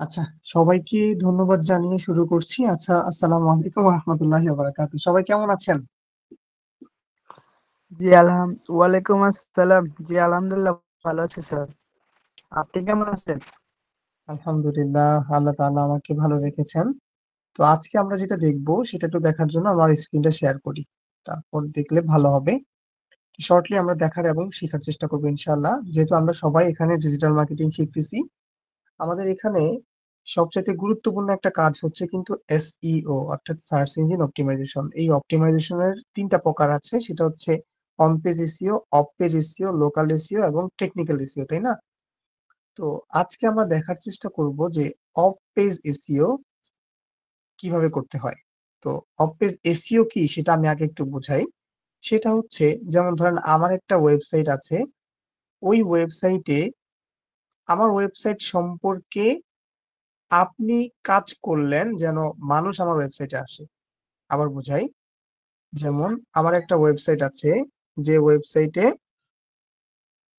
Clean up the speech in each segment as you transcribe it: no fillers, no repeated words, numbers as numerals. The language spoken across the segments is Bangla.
আচ্ছা, সবাইকে ধন্যবাদ জানিয়ে শুরু করছি। আচ্ছা, আসসালামু আলাইকুম ওয়া রাহমাতুল্লাহি ওয়া বারাকাতুহু। সবাই কেমন আছেন? জি, ওয়ালাইকুম আসসালাম। জি, আলহামদুলিল্লাহ ভালো আছি স্যার। আপনি কেমন আছেন? আলহামদুলিল্লাহ, আল্লাহ তাআলা আমাকে ভালো রেখেছেন। তো আজকে আমরা যেটা দেখব সেটা একটু দেখার জন্য আমার স্ক্রিনটা শেয়ার করি। তারপর দেখলে ভালো হবে। শর্টলি আমরা দেখার এবং শিখার চেষ্টা করব ইনশাআল্লাহ। যেহেতু আমরা সবাই এখানে ডিজিটাল মার্কেটিং শিখতেছি, আমাদের এখানে সবচাইতে গুরুত্বপূর্ণ একটা কাজ হচ্ছে কিন্তু SEO অর্থাৎ সার্চ ইঞ্জিন অপটিমাইজেশন। এই অপটিমাইজেশনের ৩ টা প্রকার আছে। সেটা হচ্ছে on page SEO, off page SEO, local SEO এবং টেকনিক্যাল এসইও, তাই না? তো আজকে আমরা দেখার চেষ্টা করব যে অফ পেজ এসইও কিভাবে করতে হয়। তো অফ পেজ এসইও কি সেটা আমি আগে একটু বুঝাই। সেটা হচ্ছে যেমন ধরেন আমার একটা ওয়েবসাইট আছে। ওই ওয়েবসাইটে আমার ওয়েবসাইট সম্পর্কে আপনি কাজ করলেন যেন মানুষ আমার ওয়েবসাইটে আসে। আবার বুঝাই, যেমন আমার একটা ওয়েবসাইট আছে, যে ওয়েবসাইটে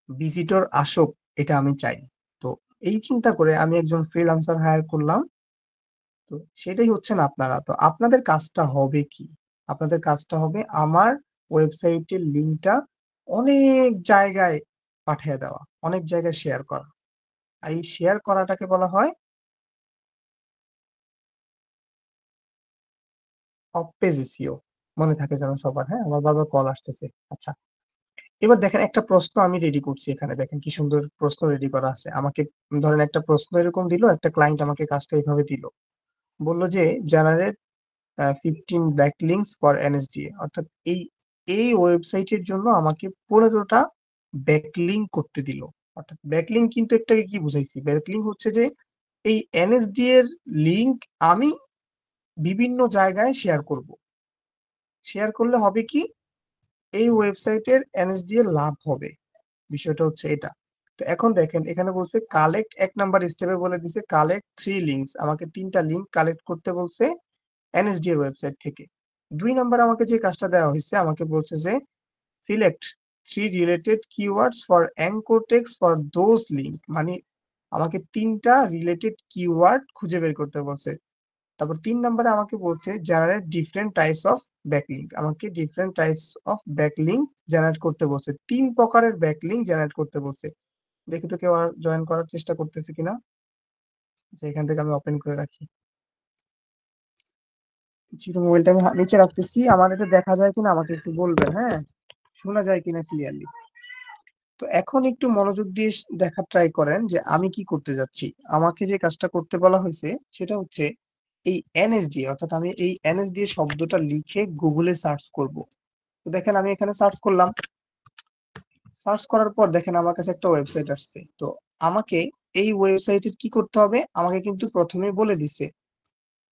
ভিজিটর আসুক এটা আমি চাই। তো এই চিন্তা করে আমি একজন ফ্রিল্যান্সার হায়ার করলাম। তো সেটাই হচ্ছেন আপনারা। তো আপনাদের কাজটা হবে কি? আপনাদের কাজটা হবে আমার ওয়েবসাইটের লিঙ্কটা অনেক জায়গায় পাঠিয়ে দেওয়া, অনেক জায়গায় শেয়ার করা। আর এই শেয়ার করাটাকে বলা হয় অফ পেজ এসইও। মনে থাকে যেন সবার, হ্যাঁ? আমার বারবার কল আসতেছে। আচ্ছা, এবার দেখেন একটা প্রশ্ন আমি রেডি করছি এখানে। দেখেন কি সুন্দর প্রশ্ন রেডি করা আছে। আমাকে ধরেন একটা প্রশ্ন এরকম দিল, একটা ক্লায়েন্ট আমাকে কাজটা এইভাবে দিল। বলল যে জেনারেট 15 ব্যাকলিংকস ফর এনএসডিএ, অর্থাৎ এই এই ওয়েবসাইটের জন্য আমাকে 15টা ব্যাকলিংক করতে দিল। অর্থাৎ ব্যাকলিংক কিন্তু একটাকে কি বুঝাইছি? ব্যাকলিংক হচ্ছে যে এই এনএসডি এর লিংক আমি বিভিন্ন জায়গায় শেয়ার করব। শেয়ার করলে হবে কি? এই ওয়েবসাইটের এনএসডিএ লাভ হবে। বিষয়টা হচ্ছে এটা। তো এখন দেখেন এখানে বলছে কালেক্ট, ১ নাম্বার স্টেপে বলে দিছে কালেক্ট 3 লিংকস, আমাকে ৩টা লিংক কালেক্ট করতে বলছে এনএসডি এর ওয়েবসাইট থেকে। ২ নাম্বার আমাকে যে কাজটা দেওয়া হয়েছে, আমাকে বলছে যে select 3 related keywords for anchor text for those link, মানে আমাকে ৩টা রিলেটেড কিওয়ার্ড খুঁজে বের করতে বলছে। তারপর ৩ নাম্বারে আমাকে বলছে generate different types of backlink, আমাকে different types of backlink generate করতে বলছে। ৩ প্রকারের ব্যাকলিংক জেনারেট করতে বলছে। দেখি তো কেউ আর জয়েন করার চেষ্টা করতেছে কিনা। যে এখান থেকে আমি ওপেন করে রাখি। জিরো মোবাইলটা আমি নিচে রাখতেছি। আমার এটা দেখা যায় কিনা আমাকে একটু বলবেন, হ্যাঁ? শোনা যায় কিনা ক্লিয়ারলি। তো এখন একটু মনোযোগ দিয়ে দেখার ট্রাই করেন যে আমি কি করতে যাচ্ছি। আমাকে যে কাজটা করতে বলা হয়েছে সেটা হচ্ছে এই এনএসডি, অর্থাৎ আমি এই এনএসডি শব্দটা লিখে গুগলে সার্চ করব। তো দেখেন আমি এখানে সার্চ করলাম। সার্চ করার পর দেখেন আমার কাছে একটা ওয়েবসাইট আসছে। তো আমাকে এই ওয়েবসাইটের কি করতে হবে? আমাকে কিন্তু প্রথমেই বলে দিছে।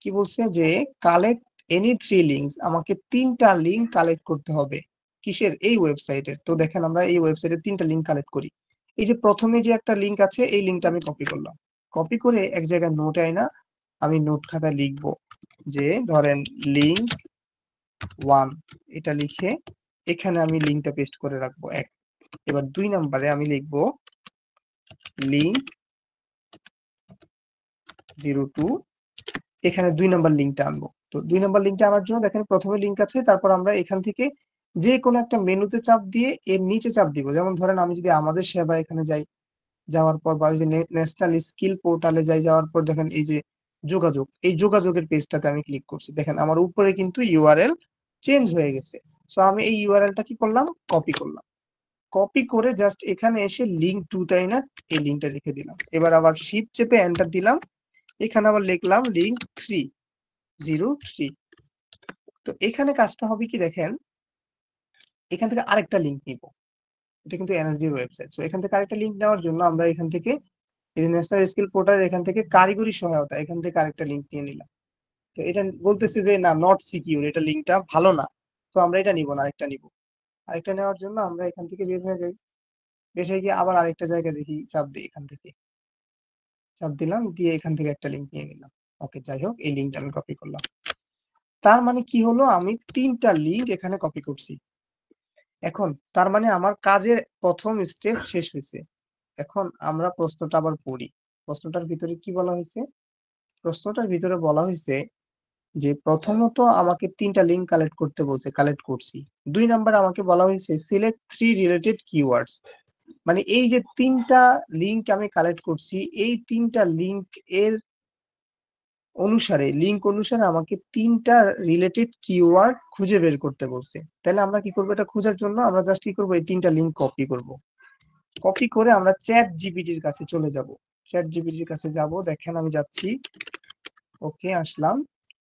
কি বলছে যে কালেক্ট এনি 3 লিংকস, আমাকে ৩টা লিংক কালেক্ট করতে হবে। কিসের? এই ওয়েবসাইটের। তো দেখেন আমরা এই ওয়েবসাইটের ৩টা লিংক কালেক্ট করি। এই যে প্রথমে যে একটা লিংক আছে এই লিংকটা আমি কপি করলাম। কপি করে এক জায়গায় নোটে আইনা আমি নোট খাতায় লিখবো যে ধরেন লিংক 1 এটা লিখে এখানে আমি লিংকটা পেস্ট করে রাখবো ১। এবার ২ নাম্বারে আমি লিখবো লিংক 02, এখানে ২ নাম্বার লিংকটা আনবো। তো ২ নাম্বার লিংকটা আনার জন্য দেখেন প্রথমে লিংক আছে, তারপর আমরা এখান থেকে যে কোনো একটা মেনুতে চাপ দিয়ে এর নিচে চাপ দিব। যেমন ধরেন আমি যদি আমাদের সেবা এখানে যাই, যাওয়ার পর বা এই যে ন্যাশনাল স্কিল পোর্টালে যাই, যাওয়ার পর দেখেন এই যে যোগাযোগ, এই যোগাযোগের পেজটাতে আমি ক্লিক করছি। দেখেন আমার উপরে কিন্তু ইউআরএল চেঞ্জ হয়ে গেছে। সো আমি এই ইউআরএলটা কি করলাম? কপি করলাম। কপি করে জাস্ট এখানে এসে লিংক 2 তাই না, এই লিংকটা রেখে দিলাম। এবার আবার শিফট চেপে এন্টার দিলাম। এখানে আবার লিখলাম লিংক 303। তো এখানে কাজটা হবে কি দেখেন, এখান থেকে আরেকটা লিংক নিব। এটা কিন্তু এনএসডি ওয়েবসাইট। সো এখান থেকে আরেকটা লিংক নেওয়ার জন্য আমরা এখান থেকে এই যে ন্যাশনাল স্কিল পোর্টাল, এখান থেকে কারিগরি সহায়তা, এখান থেকে আরেকটা লিংক নিয়ে নিলাম। তো এটা বলতেছে যে না, নট সিকিউর, এটা লিংকটা ভালো না। তো আমরা এটা নিব না, আরেকটা নিব। আরেকটা নেওয়ার জন্য আমরা এখান থেকে বের হয়ে যাই। বের হয়ে গিয়ে আবার আরেকটা জায়গায় দেখি, চাপ দিই, এখান থেকে চাপ দিলাম, দিয়ে এখান থেকে একটা লিংক নিয়ে নিলাম। ওকে, যাই হোক এই লিংকটা আমি কপি করলাম। তার মানে কি হলো? আমি ৩টা লিংক এখানে কপি করছি। এখন তার মানে আমার কাজের ১ম স্টেপ শেষ হইছে। এখন আমরা প্রশ্নটা আবার পড়ি। প্রশ্নটার ভিতরে কি বলা হয়েছে? প্রশ্নটার ভিতরে বলা হয়েছে যে প্রথমত আমাকে ৩টা লিঙ্ক কালেক্ট করতে বলছে, কালেক্ট করছি। ২ নাম্বারে আমাকে বলা হয়েছে সিলেক্ট 3 রিলেটেড কিওয়ার্ডস। মানে এই যে ৩টা লিঙ্ক আমি কালেক্ট করছি, এই ৩টা লিঙ্ক এর লিঙ্ক অনুসারে আমাকে ৩টা রিলেটেড কিওয়ার্ড খুঁজে বের করতে বলছে। তাহলে আমরা কি করব? এটা খোঁজার জন্য আমরা জাস্ট কি করব? এই ৩টা লিঙ্ক কপি করব। কপি করে আমরা চ্যাট জিপিটির কাছে চলে যাব। চ্যাট জিপিটির কাছে যাব, দেখেন আমি যাচ্ছি। ওকে, আসলাম।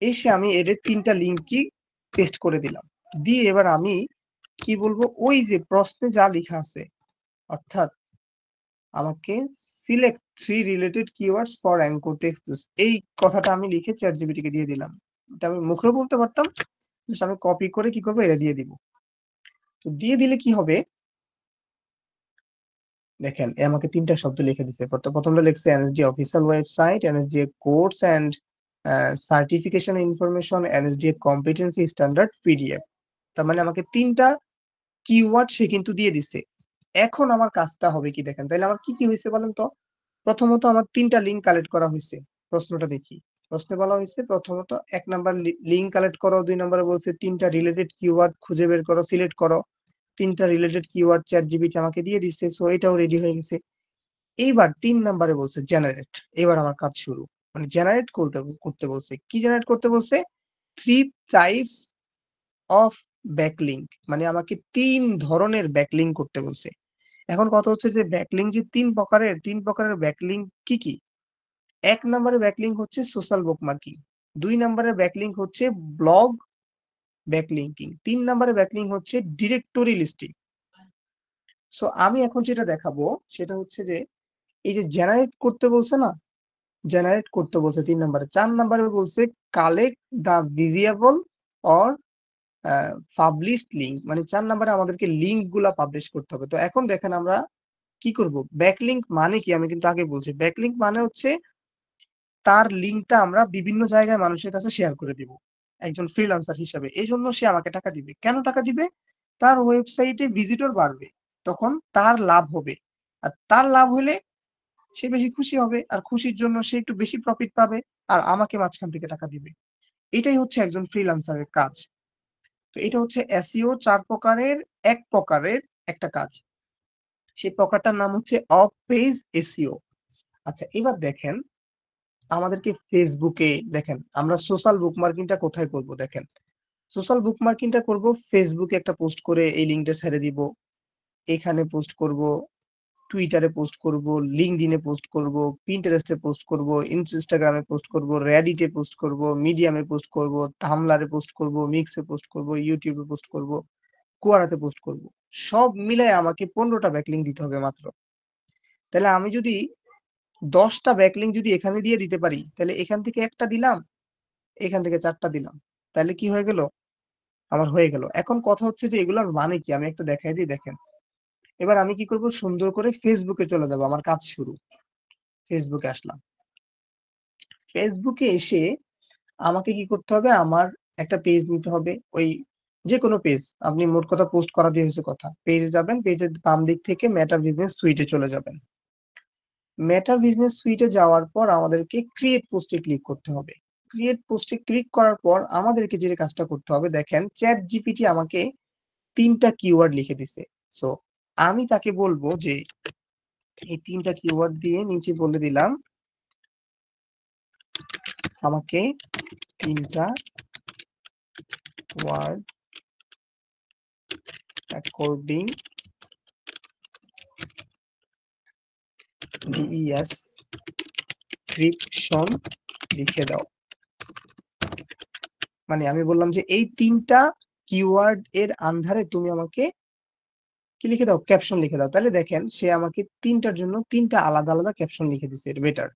এসে আমি এর ৩টা লিঙ্কই পেস্ট করে দিলাম। দিয়ে এবার আমি কি বলবো? ওই যে প্রশ্নে যা লেখা আছে, অর্থাৎ আমাকে select 3 related keywords for anchor text juice, এই কথাটা আমি লিখে চ্যাট জিপিটি কে দিয়ে দিলাম। এটা আমি মুখেও বলতে পারতাম, জাস্ট আমি কপি করে কি করব? এটা দিয়ে দিব। তো দিয়ে দিলে কি হবে? দেখেন আমাকে ৩টা শব্দ লিখে দিছে। প্রথমটা লিখছে NSD official website, NSD course and certification information, NSD competency standard PDF. তার মানে আমাকে ৩টা কিওয়ার্ড সে কিন্তু দিয়ে দিছে। এখন আমার কাজটা হবে কি দেখেন। তাইলে আমার কি কি হয়েছে বলেন তো? প্রথমত আমার ৩টা লিঙ্ক কালেক্ট করা হয়েছে। প্রশ্নটা দেখি। প্রশ্নে বলা হয়েছে প্রথমত ১ নাম্বার লিঙ্ক কালেক্ট করো, ২ নাম্বারে বলছে ৩টা রিলেটেড কিওয়ার্ড খুঁজে বের করো, সিলেক্ট করো। ৩টা রিলেটেড কিওয়ার্ড চ্যাট জিপিটি আমাকে দিয়ে দিচ্ছে। সো এটাও রেডি হয়ে গেছে। এইবার ৩ নাম্বারে বলছে জেনারেট। এবার আমার কাজ শুরু। মানে জেনারেট করতে বলছে। কি জেনারেট করতে বলছে? 3 টাইপস অফ ব্যাকলিঙ্ক। মানে আমাকে ৩ ধরনের ব্যাকলিঙ্ক করতে বলছে। এখন কথা হচ্ছে যে ব্যাকলিঙ্ক যে ৩ প্রকারের ব্যাকলিঙ্ক কি কি? ১ নম্বরের ব্যাকলিঙ্ক হচ্ছে সোশ্যাল বুকমার্কিং, ২ নম্বরের ব্যাকলিঙ্ক হচ্ছে ব্লগ ব্যাকলিঙ্কিং, ৩ নম্বরের ব্যাকলিঙ্ক হচ্ছে ডিরেক্টরি লিস্টিং। সো আমি এখন যেটা দেখাবো সেটা হচ্ছে যে এই যে জেনারেট করতে বলছে না, জেনারেট করতে বলছে ৩ নম্বরে। ৪ নম্বরে বলছে collect the visible or published link. মানে ৪ নম্বরে আমাদেরকে লিঙ্ক গুলা পাবলিশ করতে হবে। তো এখন দেখেন আমরা কি করব? ব্যাকলিঙ্ক মানে কি? আমি কিন্তু আগে বলছি। ব্যাকলিঙ্ক মানে হচ্ছে তার লিঙ্কটা আমরা বিভিন্ন জায়গায় মানুষের কাছে শেয়ার করে দিব একজন ফ্রিল্যান্সার হিসাবে। এজন্য সে আমাকে টাকা দিবে। কেন টাকা দিবে? তার ওয়েবসাইটে ভিজিটর বাড়বে, তখন তার লাভ হবে। আর তার লাভ হলে সে বেশি খুশি হবে, আর খুশির জন্য সে একটু বেশি প্রফিট পাবে, আর আমাকে মাঝখান থেকে টাকা দিবে। এটাই হচ্ছে একজন ফ্রিল্যান্সারের কাজ। তো এটা হচ্ছে এসইও ৪ প্রকারের এক প্রকারের একটা কাজ। সেই প্রকারটার নাম হচ্ছে অফ পেজ এসইও। আচ্ছা, এবার দেখেন আমাদেরকে ফেসবুকে, দেখেন আমরা সোশ্যাল বুকমার্কিংটা কোথায় করব? দেখেন সোশ্যাল বুকমার্কিংটা করব ফেসবুকে একটা পোস্ট করে এই লিঙ্কটা ছেড়ে দিব, এখানে পোস্ট করব, টুইটারে পোস্ট করব, লিঙ্কডইনে পোস্ট করব, পিন্টারেস্টে পোস্ট করব, ইনস্টাগ্রামে পোস্ট করব, রেডিটে পোস্ট করব, মিডিয়ামে পোস্ট করব, টামলারে পোস্ট করব, মিক্সে পোস্ট করব, ইউটিউবে পোস্ট করব, কোয়ারাতে পোস্ট করব। সব মিলায় আমাকে ১৫টা ব্যাকলিঙ্ক দিতে হবে মাত্র। তাহলে আমি যদি ১০টা ব্যাকলিঙ্ক যদি এখানে দিয়ে দিতে পারি, তাহলে এখান থেকে একটা দিলাম, এখান থেকে ৪টা দিলাম। তাহলে কি হয়ে গেল? আমার হয়ে গেল। এখন কথা হচ্ছে যে এগুলোর মানে কি? আমি একটা দেখাই দিই, দেখেন। এবার আমি কি করব? সুন্দর করে ফেসবুকে চলে যাব। আমার কাজ শুরু। ফেসবুকে আসলাম। ফেসবুকে এসে আমাকে কি করতে হবে? আমার একটা পেজ নিতে হবে। ওই যেকোনো পেজ। আপনি মোট কথা পোস্ট করা দিয়ে হইছে কথা। পেজে যাবেন, পেজের বাম দিক থেকে মেটা বিজনেস সুইটে চলে যাবেন। মেটা বিজনেস সুইটে যাওয়ার পর আমাদেরকে ক্রিয়েট পোস্টে ক্লিক করতে হবে। ক্রিয়েট পোস্টে ক্লিক করার পর আমাদেরকে যে কাজটা করতে হবে, দেখেন চ্যাট জিপিটি আমাকে ৩টা কিওয়ার্ড লিখে দিছে। সো আমি তাকে বলবো যে এই ৩টা কিওয়ার্ড দিয়ে নিচে বলে দিলাম আমাকে ৩টা ওয়ার্ড অ্যাকর্ডিং ডিসক্রিপশন লিখে দাও। মানে আমি বললাম যে এই ৩টা কিওয়ার্ড এর আন্ডারে তুমি আমাকে কি লিখে দাও? ক্যাপশন লিখে দাও। তাহলে দেখেন সে আমাকে ৩টার জন্য ৩টা আলাদা আলাদা ক্যাপশন লিখে দিছে। এটা বেটার।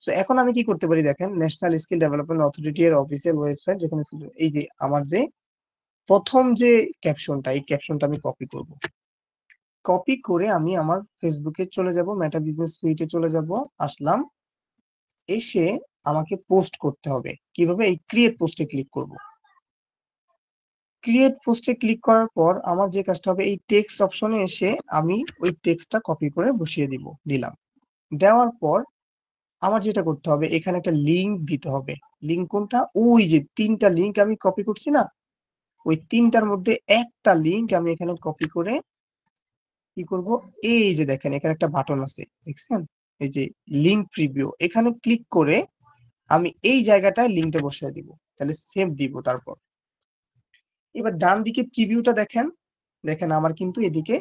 সো এখন আমি কি করতে পারি? দেখেন ন্যাশনাল স্কিল ডেভেলপমেন্ট অথরিটি এর অফিসিয়াল ওয়েবসাইট, যেখানে এই যে আমার যে প্রথম যে ক্যাপশনটা, এই ক্যাপশনটা আমি কপি করব। কপি করে আমি আমার ফেসবুকে চলে যাব, মেটা বিজনেস সুইটে চলে যাব। আসলাম। এসে আমাকে পোস্ট করতে হবে। কিভাবে? এই ক্রিয়েট পোস্টে ক্লিক করব। ক্রিয়েট পোস্টে ক্লিক করার পর আমার যে কাজটা হবে, এই টেক্সট অপশনে এসে আমি ওই টেক্সটটা কপি করে বসিয়ে দিলাম। দেওয়ার পর আমার যেটা করতে হবে এখানে একটা লিংক দিতে হবে। লিংক কোনটা? ওই যে ৩টা লিংক আমি কপি করছি না? ওই ৩টার মধ্যে একটা লিংক আমি এখানে কপি করে কি করব? এই যে দেখেন এখানে একটা বাটন আছে। দেখছেন? এই যে লিংক প্রিভিউ এখানে ক্লিক করে আমি এই জায়গাটায় লিংকটা বসিয়ে দিব। তাহলে সেভ দিব তারপর। এবার ডান দিকে প্রিভিউটা দেখেন। দেখেন আমার কিন্তু এদিকে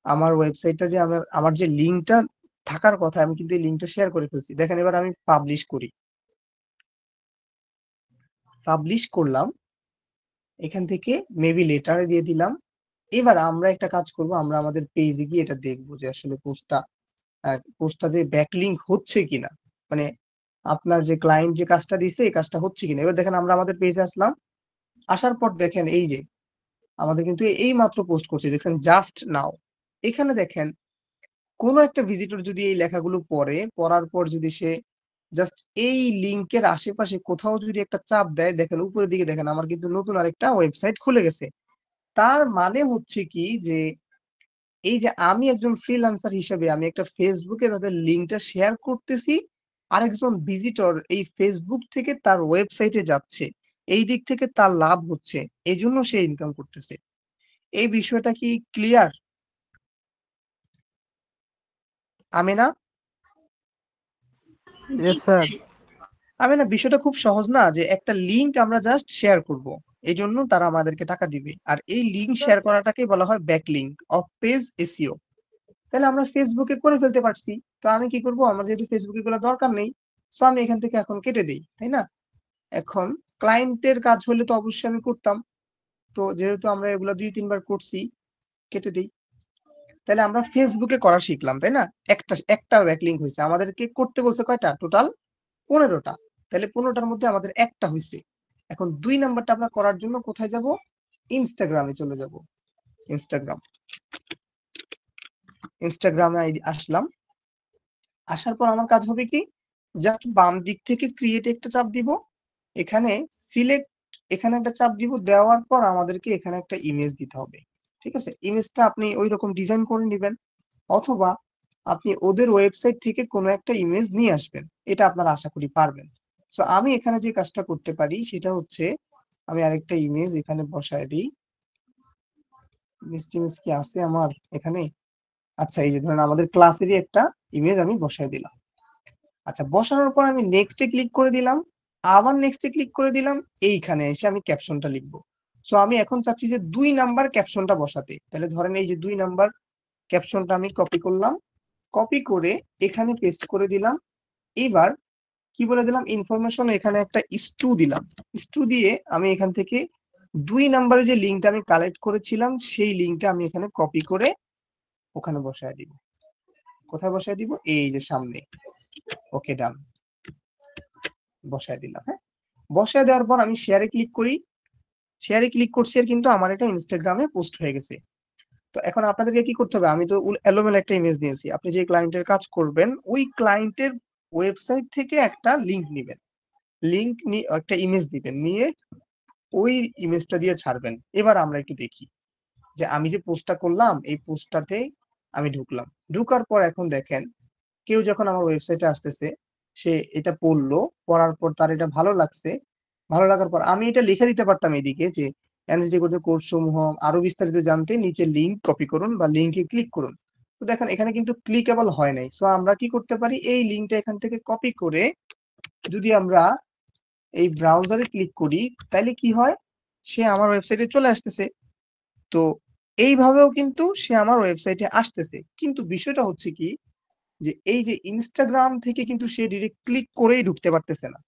আমার ওয়েবসাইটটা যে আমার যে লিংকটা থাকার কথা আমি কিন্তু এই লিংকটা শেয়ার করে ফেলছি। দেখেন এবার আমি পাবলিশ করি। পাবলিশ করলাম। এখান থেকে মেবি লেটারে দিয়ে দিলাম। এবার আমরা একটা কাজ করব, আমরা আমাদের পেজে গিয়ে এটা দেখব যে আসলে পোস্টটা যে ব্যাকলিংক হচ্ছে কিনা। মানে আপনার যে ক্লায়েন্ট যে কাজটা দিছে এই কাজটা হচ্ছে কিনা। এবার দেখেন আমরা আমাদের পেজে আসলাম। আসার পর দেখেন এই যে আমাদের কিন্তু এই মাত্র পোস্ট করছে, দেখেন জাস্ট নাও। এখানে দেখেন কোন একটা ভিজিটর যদি এই লেখাগুলো পড়ে, পড়ার পর যদি সে জাস্ট এই লিংকের আশেপাশে কোথাও যদি একটা চাপ দেয়, দেখেন উপরের দিকে দেখেন আমার কিন্তু নতুন আরেকটা ওয়েবসাইট খুলে গেছে। তার মানে হচ্ছে কি যে এই যে আমি একজন ফ্রিল্যান্সার হিসেবে আমি একটা ফেসবুকে তাদের লিংকটা শেয়ার করতেছি, আরেকজন ভিজিটর এই ফেসবুক থেকে তার ওয়েবসাইটে যাচ্ছে, এই দিক থেকে তার লাভ হচ্ছে, এই জন্য সে ইনকাম করতেছে। এই বিষয়টা কি ক্লিয়ার? আমেনা? জি ইয়েস স্যার। আমেনা, বিষয়টা খুব সহজ না যে একটা লিংক আমরা জাস্ট শেয়ার করব, এই জন্য তারা আমাদেরকে টাকা দিবে। আর এই লিংক শেয়ার করাটাকে বলা হয় ব্যাকলিংক অফ পেজ এসইও। তাহলে আমরা ফেসবুকে করে ফেলতে পারছি। তো আমি কি করব, আমার যেহেতু ফেসবুকে এগুলো দরকার নেই, সো আমি এখান থেকে এখন কেটে দেই, তাই না? এখন ক্লায়েন্টের কাজ হলে তো অবশ্যই আমি করতাম। তো যেহেতু আমরা এগুলো ২-৩ বার করছি, কেটে দেই। তাহলে আমরা ফেসবুকে করা শিখলাম, তাই না? একটা ব্যাকলিংক হইছে। আমাদেরকে করতে বলছে কয়টা? টোটাল ১৫টা। তাহলে ১৫টার মধ্যে আমাদের একটা হইছে। এখন ২ নাম্বারটা আমরা করার জন্য কোথায় যাব? ইনস্টাগ্রামে চলে যাব। ইনস্টাগ্রাম। ইনস্টাগ্রামে আসলাম। আসার পর আমার কাজ হবে কি? জাস্ট বাম দিক থেকে ক্রিয়েট একটা চাপ দিব। এখানে সিলেক্ট এখানে একটা চাপ দিব। দেওয়ার পর আমাদেরকে এখানে একটা ইমেজ দিতে হবে। ঠিক আছে? ইমেজটা আপনি ঐরকম ডিজাইন করে নিবেন, অথবা আপনি ওদের ওয়েবসাইট থেকে কোনো একটা ইমেজ নিয়ে আসবেন। এটা আপনারা আশা করি পারবেন। সো আমি এখানে যে কাজটা করতে পারি সেটা হচ্ছে আমি আরেকটা ইমেজ এখানে বসায় দিই। ইমেজ কি আছে আমার এখানে? আচ্ছা, এই যে ধরেন আমাদের ক্লাসেরই একটা ইমেজ আমি বসায় দিলাম। আচ্ছা, বসানোর পর আমি নেক্সট এ ক্লিক করে দিলাম। আবার নেক্সট এ ক্লিক করে দিলাম। এইখানে এসে আমি ক্যাপশনটা লিখবো। সো আমি এখন চাচ্ছি যে ২ নাম্বার ক্যাপশনটা বসাতে। তাহলে ধরেন এই যে ২ নাম্বার ক্যাপশনটা আমি কপি করলাম। কপি করে এখানে পেস্ট করে দিলাম। এবার কি বলে দিলাম? ইনফরমেশন এখানে একটা স্টু দিলাম। স্টু দিয়ে আমি এখান থেকে ২ নাম্বারে যে লিংকটা আমি কালেক্ট করেছিলাম সেই লিংকটা আমি এখানে কপি করে ওখানে বসায় দিব। কোথায় বসায় দিব? এই যে সামনে। ওকে, ডান। বসায় দিলাম, হ্যাঁ? বসায় দেওয়ার পর আমি শেয়ারে ক্লিক করি। শেয়ারে ক্লিক করছি আর কিন্তু আমার এটা ইনস্টাগ্রামে পোস্ট হয়ে গেছে। তো এখন আপনাদেরকে কি করতে হবে? আমি তো এলোমেলো একটা ইমেজ দিয়েছি। আপনি যে ক্লায়েন্টের কাজ করবেন ওই ক্লায়েন্টের ওয়েবসাইট থেকে একটা লিংক নিবেন। লিংক নিয়ে একটা ইমেজ দিবেন। নিয়ে ওই ইমেজটা দিয়ে ছাড়বেন। এবার আমরা একটু দেখি যে আমি যে পোস্টটা করলাম এই পোস্টটাতে আমি ঢুকলাম। ঢুকার পর এখন দেখেন কেউ যখন আমার ওয়েবসাইটে আসতেছে সে এটা পড়লো, পড়ার পর তার এটা ভালো লাগছে। ভালো লাগার পর আমি এটা লিখে দিতে পারতাম এদিকে যে এনএসডি কোর্স সমূহ আরো বিস্তারিত জানতে নিচে লিংক কপি করুন বা লিংকে ক্লিক করুন। তো দেখেন এখানে কিন্তু ক্লিকেবল হয় নাই। সো আমরা কি করতে পারি? এই লিংকটা এখান থেকে কপি করে যদি আমরা এই ব্রাউজারে ক্লিক করি তাহলে কি হয়? সে আমার ওয়েবসাইটে চলে আসতেছে। তো এইভাবেও কিন্তু সে আমার ওয়েবসাইটে আসতেছে। কিন্তু বিষয়টা হচ্ছে কি যে এই যে ইনস্টাগ্রাম থেকে কিন্তু সে ডিরেক্ট ক্লিক করেই ঢুকতে পারতেছে না।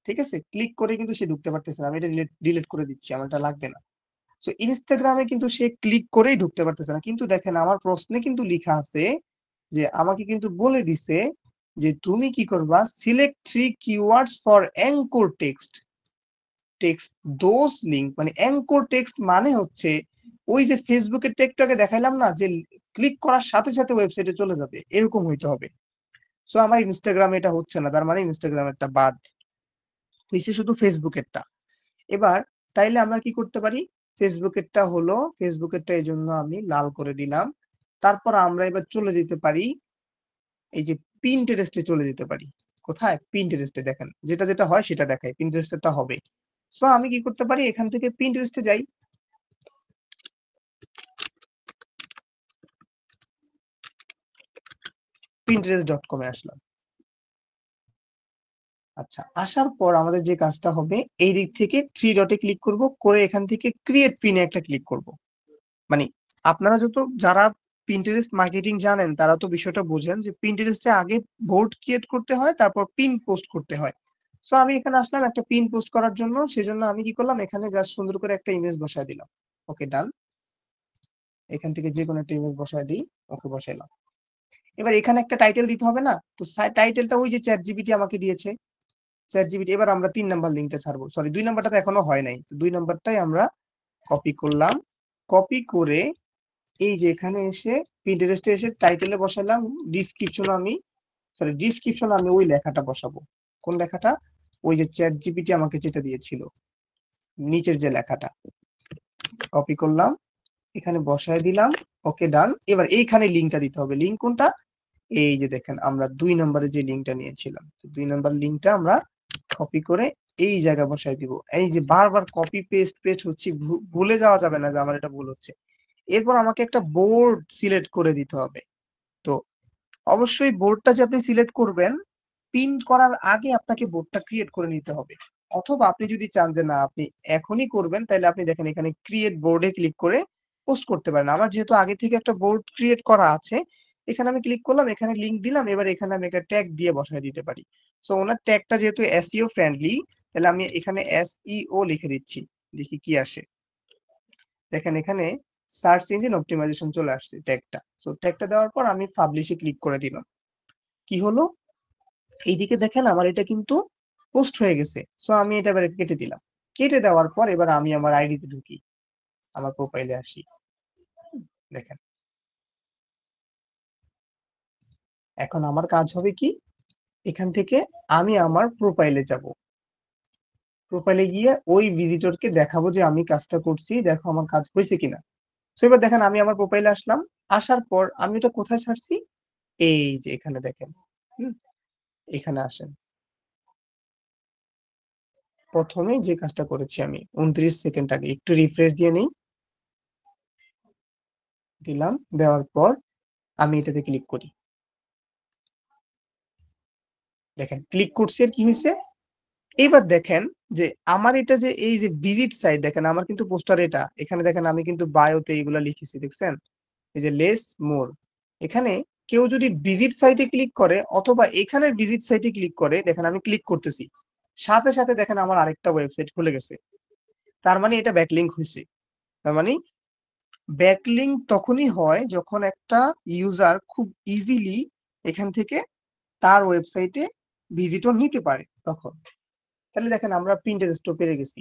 ঠিক আছে? ক্লিক করে কিন্তু সে ঢুকতে পারতেছে না। আমি এটা ডিলিট করে দিচ্ছি। আমার এটা লাগবে না। সো ইনস্টাগ্রামে কিন্তু সে ক্লিক করেই ঢুকতে পারতেছে না। কিন্তু দেখেন আমার প্রশ্নে কিন্তু লিখা আছে যে আমাকে কিন্তু বলে দিছে যে তুমি কি করবা? Select 3 keywords for anchor text those link. মানে অ্যাঙ্কর টেক্সট মানে হচ্ছে ওই যে ফেসবুকের টেক্সটটাকে দেখাইলাম না যে ক্লিক করার সাথে সাথে ওয়েবসাইটে চলে যাবে, এরকম হইতে হবে। সো আমার ইনস্টাগ্রামে এটা হচ্ছে না, তার মানে ইনস্টাগ্রামেরটা বাদ হইছে, শুধু ফেসবুকেরটা। এবার তাইলে আমরা কি করতে পারি? ফেসবুকেরটা হলো, ফেসবুকেরটা এই জন্য আমি লাল করে দিলাম। তারপর আমরা এবার চলে যেতে পারি এই যে পিন্টারেস্টে চলে যেতে পারি। কোথায়? পিন্টারেস্টে। দেখেন যেটা যেটা হয় সেটা দেখায়, পিন্টারেস্টেরটা হবে। সো আমি কি করতে পারি, এখান থেকে পিন্টারেস্টে যাই। pinterest.com এ আসলাম। আচ্ছা, আসার পর আমাদের যে কাজটা হবে, এই দিক থেকে থ্রি ডটে ক্লিক করব, করে এখান থেকে ক্রিয়েট পিনে একটা ক্লিক করব। মানে আপনারা যারা Pinterest মার্কেটিং জানেন তারা তো বিষয়টা বোঝেন যে Pinterest এ আগে বোর্ড ক্রিয়েট করতে হয়, তারপর পিন পোস্ট করতে হয়। সো আমি এখানে আসলাম একটা পিন পোস্ট করার জন্য। সেজন্য আমি কি করলাম, এখানে জাস্ট সুন্দর করে একটা ইমেজ বসায় দিলাম। ওকে, ডান। এখান থেকে যে কোনো একটা ইমেজ বসায় দিই। ওকে, বসাইলাম। এবার এখানে একটা টাইটেল দিতে হবে না? তো টাইটেলটা ওই যে ChatGPT আমাকে দিয়েছে। ChatGPT, এবার আমরা ৩ নাম্বার লিংকটা ছাড়বো। সরি, ২ নাম্বারটা তো এখনো হয় নাই। তো ২ নাম্বারটাই আমরা কপি করলাম। কপি করে এই যে এখানে এসে Pinterest এ এসে টাইটেলে বসালাম, ডেসক্রিপশন আমি ওই লেখাটা বসাবো। কোন লেখাটা? ওই যে ChatGPT আমাকে যেটা দিয়েছিল, নিচের যে লেখাটা। কপি করলাম, এখানে বসায় দিলাম। ওকে, ডান। এবার এইখানে লিংকটা দিতে হবে। লিংক কোনটা? এই যে দেখেন আমরা ২ নম্বরে যে লিংকটা নিয়েছিলাম, ২ নম্বর লিংকটা আমরা কপি করে এই জায়গায় বসায় দিব। এই যে বারবার কপি পেস্ট পেস্ট হচ্ছে, ভুলে যাওয়া যাবে না যে আমার এটা ভুল হচ্ছে। এরপর আমাকে একটা বোর্ড সিলেক্ট করে দিতে হবে। তো অবশ্যই বোর্ডটা যে আপনি সিলেক্ট করবেন, পিন করার আগে আপনাকে বোর্ডটা ক্রিয়েট করে নিতে হবে। অথবা আপনি যদি চান যে না আপনি এখনই করবেন, তাহলে আপনি দেখেন এখানে ক্রিয়েট বোর্ডে ক্লিক করে পোস্ট করতে পারেন। আমার যেহেতু আগে থেকে একটা বোর্ড ক্রিয়েট করা আছে, এখানে আমি ক্লিক করলাম, এখানে লিংক দিলাম। এবার এখানে আমি একটা ট্যাগ দিয়ে বসায় দিতে পারি। সো ওনার ট্যাগটা যেহেতু এসইও ফ্রেন্ডলি, তাহলে আমি এখানে এসইও লিখে দিচ্ছি। দেখি কি আসে। দেখেন এখানে সার্চ ইঞ্জিন অপটিমাইজেশন চলে আসছে ট্যাগটা। সো ট্যাগটা দেওয়ার পর আমি পাবলিশে ক্লিক করে দিলাম। কি হলো? এইদিকে দেখেন আমার এটা কিন্তু পোস্ট হয়ে গেছে। সো আমি এটা এবারে কেটে দিলাম। কেটে দেওয়ার পর এবার আমি আমার আইডিতে ঢুকি, আমার প্রোফাইলে আসি। দেখেন এখন আমার কাজ হবে কি, এখান থেকে আমি আমার প্রোফাইলে যাব। প্রোফাইলে গিয়ে ওই ভিজিটরকে দেখাবো যে আমি কাজটা করছি, দেখো আমার কাজ হয়েছে কিনা। সো এবার দেখেন আমি আমার প্রোফাইলে আসলাম। আসার পর আমি এটা কোথায় ছাড়ছি? এই যে এখানে দেখেন। হুম, এখানে আসেন। প্রথমে যে কাজটা করেছি আমি ২৯ সেকেন্ড আগে, একটু রিফ্রেশ দিয়ে নেই। দিলাম, দেওয়ার পর আমি এটাতে ক্লিক করি। দেখেন ক্লিক করছি, আর কি হয়েছে? এবার দেখেন যে আমার এটা যে এই যে ভিজিট সাইট, দেখেন আমার কিন্তু পোস্টার এটা। এখানে দেখেন আমি কিন্তু বায়োতে এগুলা লিখেছি, দেখছেন? এই যে লেস মোর। এখানে কেউ যদি ভিজিট সাইটে ক্লিক করে অথবা এখানের ভিজিট সাইটে ক্লিক করে, দেখেন আমি ক্লিক করতেছি, সাথে সাথে দেখেন আমার আরেকটা ওয়েবসাইট খুলে গেছে। তার মানে এটা ব্যাকলিংক হয়েছে। তার মানে ব্যাকলিংক তখনই হয় যখন একটা ইউজার খুব ইজিলি এখান থেকে তার ওয়েবসাইটে ভিজিটর নিতে পারে তখন। তাহলে দেখেন আমরা পিন্টারেস্টও পেরে গেছি।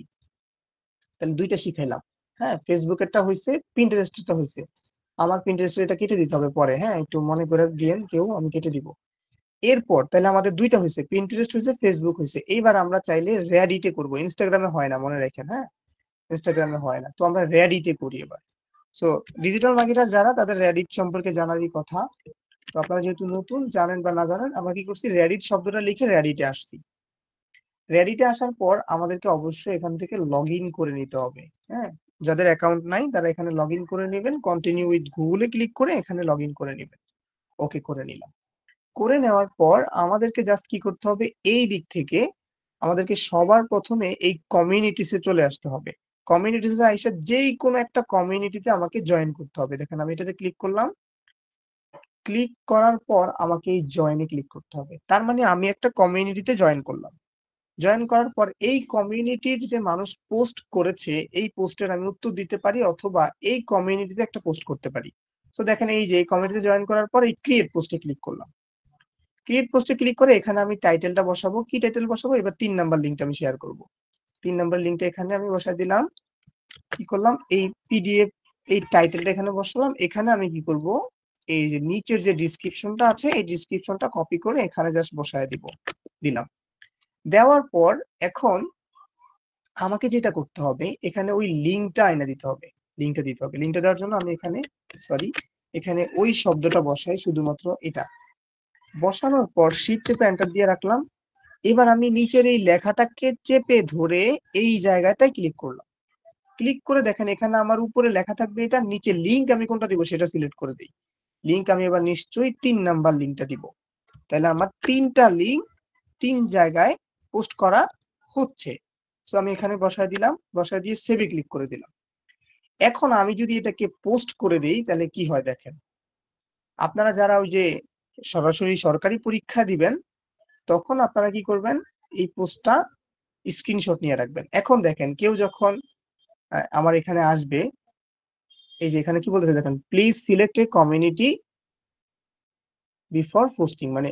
তাহলে ২ টা শিখাইলাম। হ্যাঁ, ফেসবুকেরটা হইছে, পিন্টারেস্টেরটা হইছে। আমার পিন্টারেস্টের এটা কেটে দিতে হবে পরে, হ্যাঁ? একটু মনে করে দিয়েন কেউ, আমি কেটে দিব। এরপর তাহলে আমাদের ২ টা হইছে, পিন্টারেস্ট হইছে, ফেসবুক হইছে। এইবার আমরা চাইলে Reddit এ করব। ইনস্টাগ্রামে হয় না, মনে রাখেন, হ্যাঁ? ইনস্টাগ্রামে হয় না। তো আমরা Reddit এ করি এবার। সো ডিজিটাল মার্কেটার যারা, তাদের Reddit সম্পর্কে জানারই কথা। তো আপনারা যেহেতু নতুন, জানেন বা না জানেন, আমরা কি করছি, Reddit শব্দটা লিখে Reddit এ আসছি। Reddit এ আসার পর আমাদেরকে অবশ্যই এখান থেকে লগইন করে নিতে হবে। হ্যাঁ? যাদের অ্যাকাউন্ট নাই তারা এখানে লগইন করে নিবেন। Continue with Google A click করে এখানে লগইন করে নিবেন। ওকে, করে নিলাম। করে নেওয়ার পর আমাদেরকে জাস্ট কি করতে হবে, এই দিক থেকে আমাদেরকে সবার প্রথমে এই কমিউনিটিস এ চলে আসতে হবে। কমিউনিটিস এ আইসা যেই কোনো একটা কমিউনিটিতে আমাকে জয়েন করতে হবে। দেখেন আমি এটাতে ক্লিক করলাম। ক্লিক করার পর আমাকে এই জয়েন এ ক্লিক করতে হবে। তার মানে আমি একটা কমিউনিটিতে জয়েন করলাম। জয়েন করার পর এই কমিউনিটির যে মানুষ পোস্ট করেছে, এই পোস্টের আমি উত্তর দিতে পারি অথবা এই কমিউনিটিতে একটা পোস্ট করতে পারি। তো দেখেন এই যে এই কমিউনিটিতে জয়েন করার পর এই ক্রিয়েট পোস্টে ক্লিক করলাম। ক্রিয়েট পোস্টে ক্লিক করে এখানে আমি টাইটেলটা বসাবো। কি টাইটেল বসাবো? এবার ৩ নাম্বার লিংকটা আমি শেয়ার করব। ৩ নাম্বার লিংকটা এখানে আমি বসায় দিলাম। কি করলাম? এই পিডিএফ, এই টাইটেলটা এখানে বসালাম। এখানে আমি কি করব? এই যে নিচের যে ডেসক্রিপশনটা আছে, এই ডেসক্রিপশনটা কপি করে এখানে জাস্ট বসায় দিব। দিলাম। দেওয়ার পর এখন আমাকে যেটা করতে হবে, এখানে ওই লিঙ্কটা আইনা দিতে হবে। লিঙ্কটা দিতে হবে। লিঙ্কটা দেওয়ার জন্য আমি এখানে সরি, এখানে ওই শব্দটা বসাই, শুধুমাত্র এটা। বসানোর পর শিফট চেপে এন্টার দিয়ে রাখলাম। এবার আমি নিচের এই লেখাটাকে চেপে ধরে এই জায়গাটায় ক্লিক করলাম। ক্লিক করে দেখেন এখানে আমার উপরে লেখা থাকবে এটা, নিচে লিংক আমি কোনটা দিব সেটা সিলেক্ট করে দিই। লিংক আমি এবার নিশ্চয়ই 3 নাম্বার লিংকটা দিব। তাহলে আমার 3টা লিংক 3 জায়গায় পোস্ট করা হচ্ছে। সো আমি এখানে বসায় দিলাম, বসায় দিয়ে সেভে ক্লিক করে দিলাম। এখন আমি যদি এটাকে পোস্ট করে দেই তাহলে কি হয় দেখেন। আপনারা যারা ওই যে সরাসরি সরকারি পরীক্ষা দিবেন তখন আপনারা কি করবেন, এই পোস্টটা স্ক্রিনশট নিয়ে রাখবেন। এখন দেখেন কেউ যখন আমার এখানে আসবে, এই যে এখানে কি বলতেছে দেখেন, please select a community before posting, মানে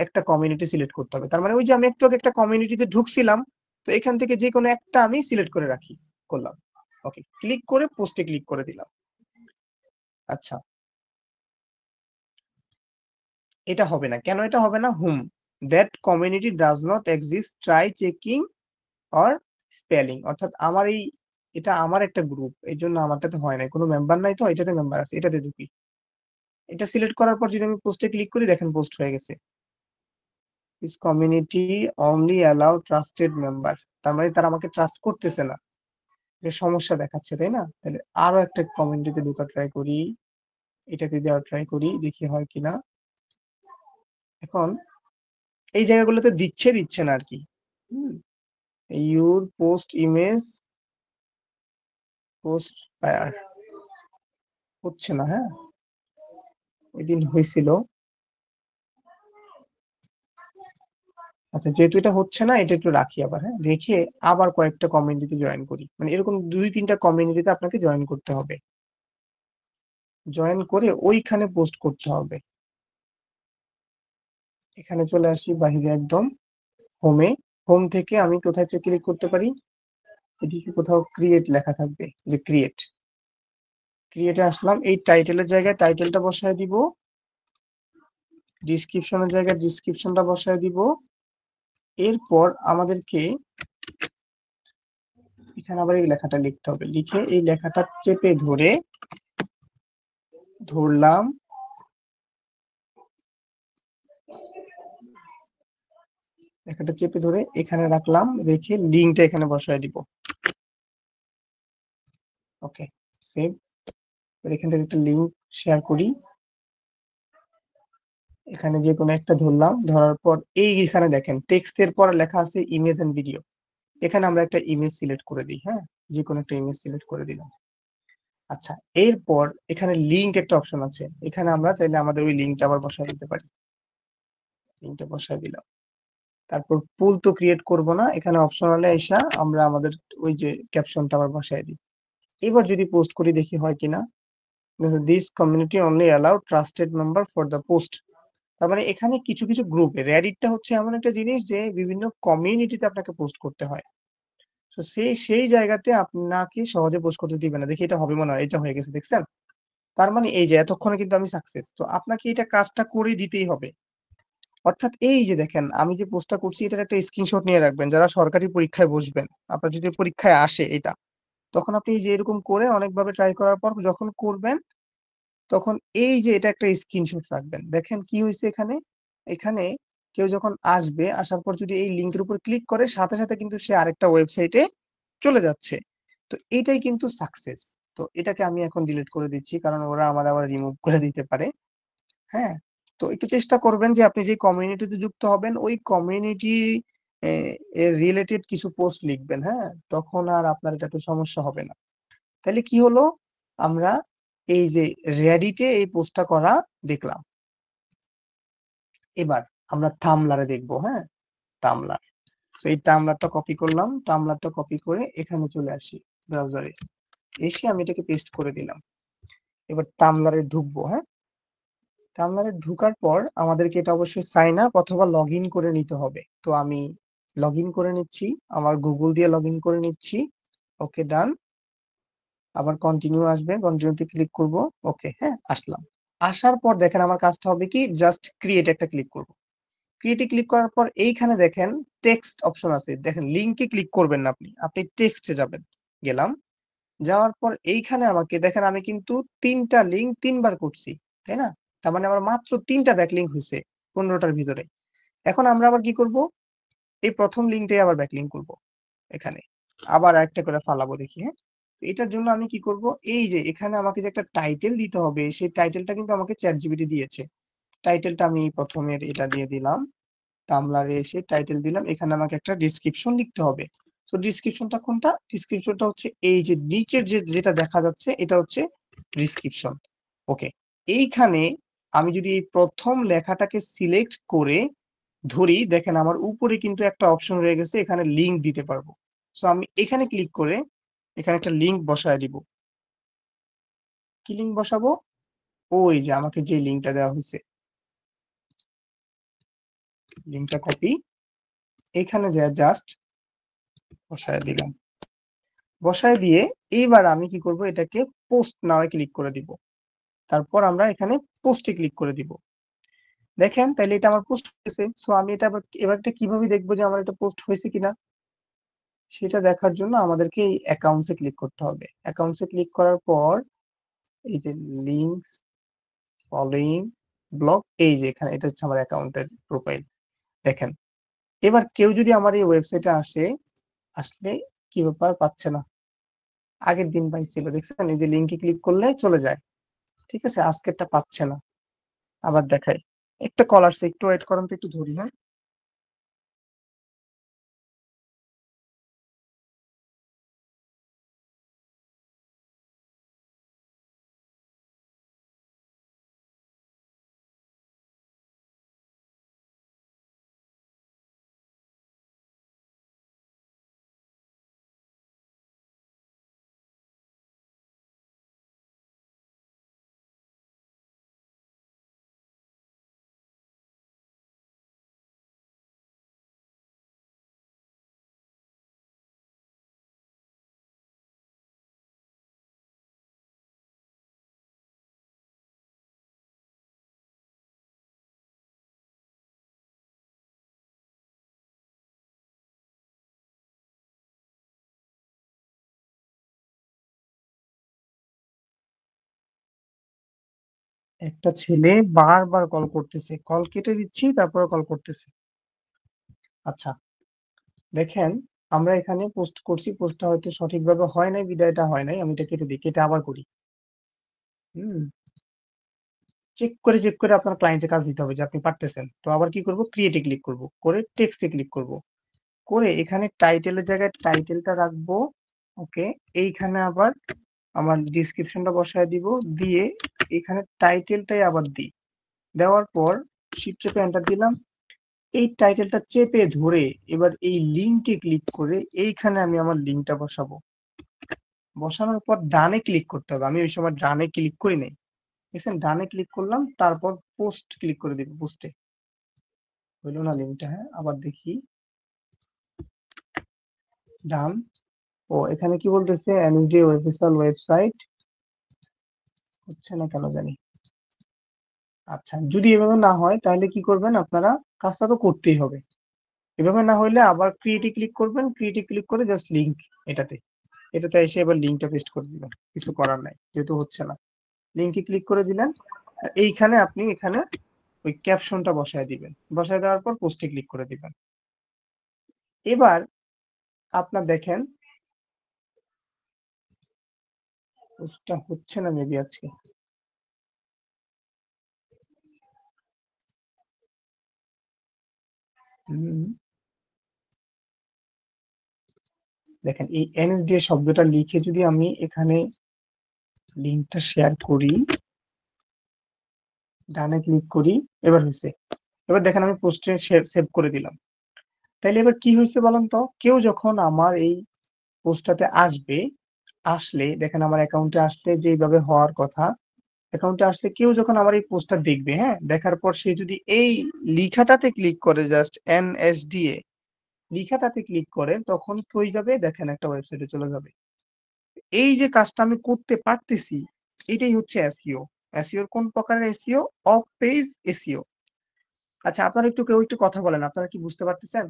একটা কমিউনিটি সিলেক্ট করতে হবে। তার মানে ওই যে আমি একটু আগে একটা কমিউনিটিতে ঢুকছিলাম, তো এখান থেকে যে কোনো একটা আমি সিলেক্ট করে রাখি, করলাম। ওকে, ক্লিক করে পোস্টে ক্লিক করে দিলাম। আচ্ছা, এটা হবে না কেন? এটা হবে না, hmm that community does not exist, try checking or spelling, অর্থাৎ আমার এই, এটা আমার একটা গ্রুপ, এই জন্য আমারটাতে হয় নাই, কোনো মেম্বার নাই, তো এটাতে মেম্বার আছে, এটাতে ঢুকি। এটা সিলেক্ট করার পর যদি আমি পোস্টে ক্লিক করি দেখেন পোস্ট হয়ে গেছে। This community only allow trusted member, তার মানে তারা আমাকে ট্রাস্ট করতেছে না, এটা সমস্যা দেখাচ্ছে, তাই না? তাহলে আরো একটা কমিউনিটিতে ঢোকা ট্রাই করি, এটাকে দেওয়া ট্রাই করি, দেখি হয় কিনা। এখন এই জায়গাগুলোতে দিচ্ছে না আর কি। Your post image post fire হচ্ছে না, হ্যাঁ ওই দিন হয়েছিল। আচ্ছা, যেহেতু এটা হচ্ছে না, এটা একটু রাখি আবার, হ্যাঁ রেখে আবার কয়েকটা কমিউনিটিতে জয়েন করি, মানে এরকম 2-3টা কমিউনিটিতে আপনাকে জয়েন করতে হবে। জয়েন করে ওইখানে পোস্ট করতে হবে। এখানে চলে আসি বাহিরে একদম হোমে। হোম থেকে আমি কোথায় ক্লিক করতে পারি, এদিকে কোথাও ক্রিয়েট লেখা থাকবে, যে ক্রিয়েট, ক্রিয়েটে আসলাম, এই টাইটেলের জায়গায় টাইটেলটা বসায় দিব, ডিসক্রিপশনের জায়গায় ডিসক্রিপশনটা বসায় দিব। এরপর আমাদেরকে এখানে আবার এই লেখাটা লিখতে হবে, লিখে এই লেখাটা চেপে ধরে ধরলাম, লেখাটা চেপে ধরে এখানে রাখলাম, রেখে লিঙ্কটা এখানে বসায় দিব। ওকে, সেভ। এখান থেকে একটা লিঙ্ক শেয়ার করি, এখানে যে কোনো একটা ধরলাম, ধরার পর এই এখানে দেখেন টেক্সটের পর লেখা আছে ইমেজ এন্ড ভিডিও, এখানে আমরা একটা ইমেজ সিলেক্ট করে দিই, হ্যাঁ যে কোনো একটা ইমেজ সিলেক্ট করে দিলাম। আচ্ছা, এরপর এখানে লিঙ্ক একটা অপশন আছে, এখানে আমরা চাইলে আমাদের ওই লিঙ্কটা আবার বসায় দিতে পারি, লিঙ্কটা বসায় দিলাম। তারপর পুল তো ক্রিয়েট করব না, এখানে অপশনালে এসে আমরা আমাদের ওই যে ক্যাপশনটা আবার বসায় দিই। এবার যদি পোস্ট করি দেখি হয় কিনা, this community only allow trusted member for the post. তার মানে এখানে কিছু কিছু গ্রুপে, রেডিটটা হচ্ছে এমন একটা জিনিস যে বিভিন্ন কমিউনিটিতে আপনাকে পোস্ট করতে হয়, তো সেই জায়গাতে আপনাকে সহজে পোস্ট করতে দিবে না। দেখি এটা হবে মনে হয়, এটা হয়ে গেছে, দেখছেন? তার মানে এই যে এতক্ষণে কিন্তু আমি সাকসেস, তো আপনাকে এটা কাজটা করে দিতেই হবে। অর্থাৎ এই যে দেখেন আমি যে পোস্টটা করছি এটার একটা স্ক্রিনশট নিয়ে রাখবেন, যারা সরকারি পরীক্ষায় বসবেন, আপনার যদি পরীক্ষায় আসে এটা, তখন আপনি এই যে এরকম করে অনেকভাবে ট্রাই করার পর যখন করবেন, তখন এই যে এটা একটা স্ক্রিনশট রাখবেন। দেখেন কি হয়েছে এখানে, এখানে কেউ যখন আসবে, আসার পর যদি এই লিঙ্কের উপর ক্লিক করে সাথে সাথে কিন্তু সে আরেকটা ওয়েবসাইটে চলে যাচ্ছে। তো এটাই কিন্তু সাকসেস। তো এটাকে আমি এখন ডিলিট করে দিচ্ছি, কারণ ওরা আমার আবার রিমুভ করে দিতে পারে। হ্যাঁ, তো একটু চেষ্টা করবেন যে আপনি যে কমিউনিটিতে যুক্ত হবেন ওই কমিউনিটি এর রিলেটেড কিছু পোস্ট লিখবেন, হ্যাঁ তখন আর আপনার এটাতে সমস্যা হবে না। তাহলে কি হলো, আমরা এই যে রেডিটে এই পোস্টটা করা দেখলাম। এবার আমরা থামলারে দেখবো, হ্যাঁ টামলার। তো এই টামলারটা কপি করলাম, টামলারটা কপি করে এখানে চলে আসি ব্রাউজারে, এসে আমি এটাকে পেস্ট করে দিলাম। এবার টামলারে ঢুকবো, হ্যাঁ টামলারে ঢুকার পর আমাদেরকে এটা অবশ্যই সাইন আপ অথবা লগ ইন করে নিতে হবে। তো আমি লগ ইন করে নিচ্ছি, আমার গুগল দিয়ে লগ ইন করে নিচ্ছি। ওকে ডান, আবার কন্টিনিউ আসবে, কন্টিনিউতে ক্লিক করব। ওকে, হ্যাঁ আসলাম। আসার পর দেখেন আমার কাজটা হবে কি, জাস্ট ক্রিয়েট একটা ক্লিক করব। ক্রিয়েটে ক্লিক করার পর এইখানে দেখেন টেক্সট অপশন আছে, দেখেন লিংকে ক্লিক করবেন না, আপনি আপনি টেক্সটে যাবেন। গেলাম, যাওয়ার পর এইখানে আমাকে দেখেন আমি কিন্তু 3টা লিঙ্ক 3বার করছি, তাই না? তার মানে আমার মাত্র 3টা ব্যাকলিঙ্ক হয়েছে 15টার ভিতরে। এখন আমরা আবার কি করব, এই প্রথম লিঙ্কটাই আবার ব্যাকলিঙ্ক করব এখানে, আবার একটা করে ফালাবো দেখি। হ্যাঁ, এটার জন্য আমি কি করব, এই যে এখানে আমাকে যে একটা টাইটেল দিতে হবে, সেই টাইটেলটা কিন্তু আমাকে চ্যাটজিপিটি দিয়েছে। টাইটেলটা আমি প্রথমের এটা দিয়ে দিলাম, টামলারে এসে টাইটেল দিলাম, এখানে আমাকে একটা ডেসক্রিপশন লিখতে হবে। তো ডেসক্রিপশনটা কোনটা? ডেসক্রিপশনটা হচ্ছে এই যে নিচের যেটা দেখা যাচ্ছে, এটা হচ্ছে ডেসক্রিপশন। ওকে, এইখানে আমি যদি এই প্রথম লেখাটাকে সিলেক্ট করে ধরি, দেখেন আমার উপরে কিন্তু একটা অপশন রয়ে গেছে, এখানে লিংক দিতে পারবো। সো আমি এখানে ক্লিক করে এখানে একটা লিংক বসায় দিব। কি লিংক বসাবো? ওই যে আমাকে যে লিংকটা দেওয়া হয়েছে, লিংকটা কপি, এখানে যা জাস্ট বসায় দিলাম। বসায় দিয়ে এইবার আমি কি করব, এটাকে পোস্ট নাও ক্লিক করে দিব। তারপর আমরা এখানে পোস্টে ক্লিক করে দিব। দেখেন তাহলে এটা আমার পোস্ট হয়েছে। সো আমি এটা এবার এটা কিভাবে দেখবো যে আমার এটা পোস্ট হয়েছে কিনা? সেটা দেখার জন্য আমাদেরকে এই অ্যাকাউন্টসে ক্লিক করতে হবে। অ্যাকাউন্টসে ক্লিক করার পর এই যে লিংকস, ফলোইং, ব্লগ, এই যে এখানে এটা হচ্ছে আমার অ্যাকাউন্টের প্রোফাইল। দেখেন এবার কেউ যদি আমার এই ওয়েবসাইটে আসলে কি ব্যাপার, পাচ্ছে না। আগের দিন পাইছিল, দেখছেন এই যে লিংকে ক্লিক করলে চলে যায়। ঠিক আছে, আজকেরটা পাচ্ছে না। আবার দেখাই, একটা কল আসছে, একটু ওয়েট করেন তো, একটু ধরি। হ্যাঁ, একটা ছেলে বারবার কল করতেছে, কল কেটে দিচ্ছি তারপরে কল করতেছে। আচ্ছা, দেখেন আমরা এখানে পোস্ট করছি, পোস্টটা হয়তো সঠিকভাবে হয় নাই, বিদায়টা হয় নাই, আমি এটা কেটে দিই, কেটে আবার করি। হুম, চেক করে আপনার ক্লায়েন্টের কাজ দিতে হবে যে আপনি পারতেছেন। তো আবার কি করব, ক্রিয়েটে ক্লিক করব, করে টেক্সটে ক্লিক করব, করে এখানে টাইটেলের জায়গায় টাইটেলটা রাখবো। ওকে, এইখানে আবার আমার ডিসক্রিপশনটা বসায় দিব, দিয়ে এখানে টাইটেলটাই আবার দিই। দেওয়ার পর শিফট চেপে এন্টার দিলাম। এই টাইটেলটা চেপে ধরে এবার এই লিংকে ক্লিক করে এইখানে আমি আমার লিংকটা বসাবো। বসানোর পর ডানে ক্লিক করতে হবে, আমি ওই সময় ডানে ক্লিক করি নাই। দেখছেন, ডানে ক্লিক করলাম, তারপর পোস্ট ক্লিক করে দিব। পোস্টে হইলো না লিংকটা। হ্যাঁ, আবার দেখি, ডান। ও এখানে কি বলতেছে, এনএসডি অফিসিয়াল ওয়েবসাইট, হচ্ছে না কেন জানি। আচ্ছা, যদি এভাবে না হয় তাহলে কি করবেন আপনারা, কাজটা তো করতেই হবে। এভাবে না হইলে আবার ক্রিয়েটে ক্লিক করবেন, ক্রিয়েটে ক্লিক করে জাস্ট লিংক, এটাতে এটাতে এসে এবার লিংকটা পেস্ট করে দিবেন। কিছু করার নাই, যেহেতু হচ্ছে না। লিংকে ক্লিক করে দিলেন, আর এইখানে আপনি এখানে ওই ক্যাপশনটা বসায় দিবেন। বসায় দেওয়ার পর পোস্টে ক্লিক করে দিবেন। এবার আপনার দেখেন পোস্টটা হচ্ছে না মেবি আজকে। হুম, দেখেন এই এনএসডি শব্দটা লিখে যদি আমি এখানে লিংকটা শেয়ার করি, ডানে ক্লিক করি, এবার হয়েছে। এবার দেখেন আমি পোস্টে সেভ করে দিলাম। তাইলে এবার কি হয়েছে বলেন তো, কেউ যখন আমার এই পোস্টটাতে আসবে, আসলে দেখেন আমার অ্যাকাউন্টে আসলে যেভাবে হওয়ার কথা, অ্যাকাউন্টে আসলে কেউ যখন আমার এই পোস্টটা দেখবে, হ্যাঁ, দেখার পর সে যদি এই লিখাটাতে ক্লিক করে, জাস্ট এনএসডিএ লিখাটাতে ক্লিক করে, তখন কি হয়ে যাবে, দেখেন একটা ওয়েবসাইটে চলে যাবে। এই যে কাজটা আমি করতে পারতেছি, এটাই হচ্ছে এসইও। এসইওর কোন প্রকারের এসইও? Off page SEO. আচ্ছা, আপনারা একটু কেউ একটু কথা বলেন, আপনারা কি বুঝতে পারতেছেন?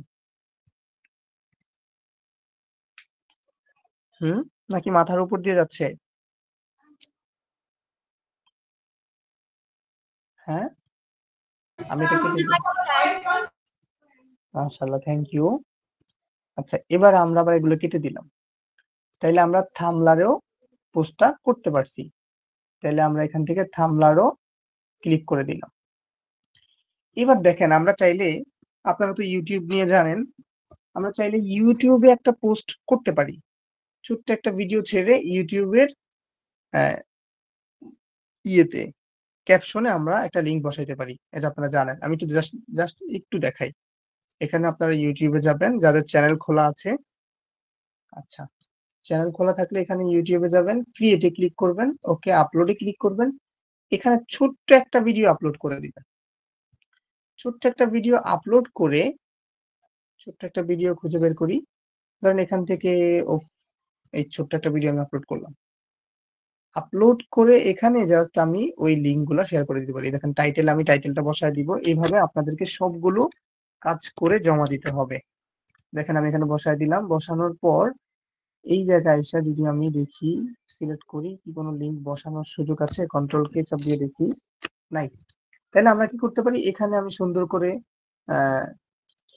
হুম, নাকি মাথার উপর দিয়ে যাচ্ছে? হ্যাঁ, আমি এটা কেটে বুঝতে দিই। পারছি স্যার। মাশাআল্লাহ, থ্যাংক ইউ। আচ্ছা, এবার আমরা আবার এগুলো কেটে দিলাম। তাইলে আমরা থাম্বলারেও পোস্টটা করতে পারছি। তাইলে আমরা এখান থেকে থাম্বলারও ক্লিক করে দিলাম। এবার দেখেন আমরা চাইলে, আপনারা তো ইউটিউব নিয়ে জানেন, আমরা চাইলে ইউটিউবে একটা পোস্ট করতে পারি। ছোট্ট একটা ভিডিও ছেড়ে ইউটিউবের ইয়েতে ক্যাপশনে আমরা একটা লিঙ্ক বসাইতে পারি। এটা আপনারা জানেন। আমি একটু জাস্ট একটু দেখাই। এখানে আপনারা ইউটিউবে যাবেন, যাদের চ্যানেল খোলা আছে। আচ্ছা, চ্যানেল খোলা থাকলে এখানে ইউটিউবে যাবেন, ক্রিয়েটে ক্লিক করবেন, ওকে আপলোডে ক্লিক করবেন। এখানে ছোট্ট একটা ভিডিও আপলোড করে দিবেন। ছোট্ট একটা ভিডিও আপলোড করে, ছোট্ট একটা ভিডিও খুঁজে বের করি। ধরেন এখান থেকে এই ছোট্ট একটা ভিডিও আমি আপলোড করলাম। আপলোড করে এখানে জাস্ট আমি ওই লিঙ্ক গুলা শেয়ার করে দিতে পারি। দেখেন আমি টাইটেলটা বসায় দিব। এইভাবে আপনাদেরকে সবগুলো কাজ করে জমা দিতে হবে। দেখেন আমি এখানে বসায় দিলাম। বসানোর পর এই জায়গায় এসে যদি আমি দেখি, সিলেক্ট করি কি কোনো লিঙ্ক বসানোর সুযোগ আছে, কন্ট্রোল কে চাপ দিয়ে দেখি, নাই। তাহলে আমরা কি করতে পারি, এখানে আমি সুন্দর করে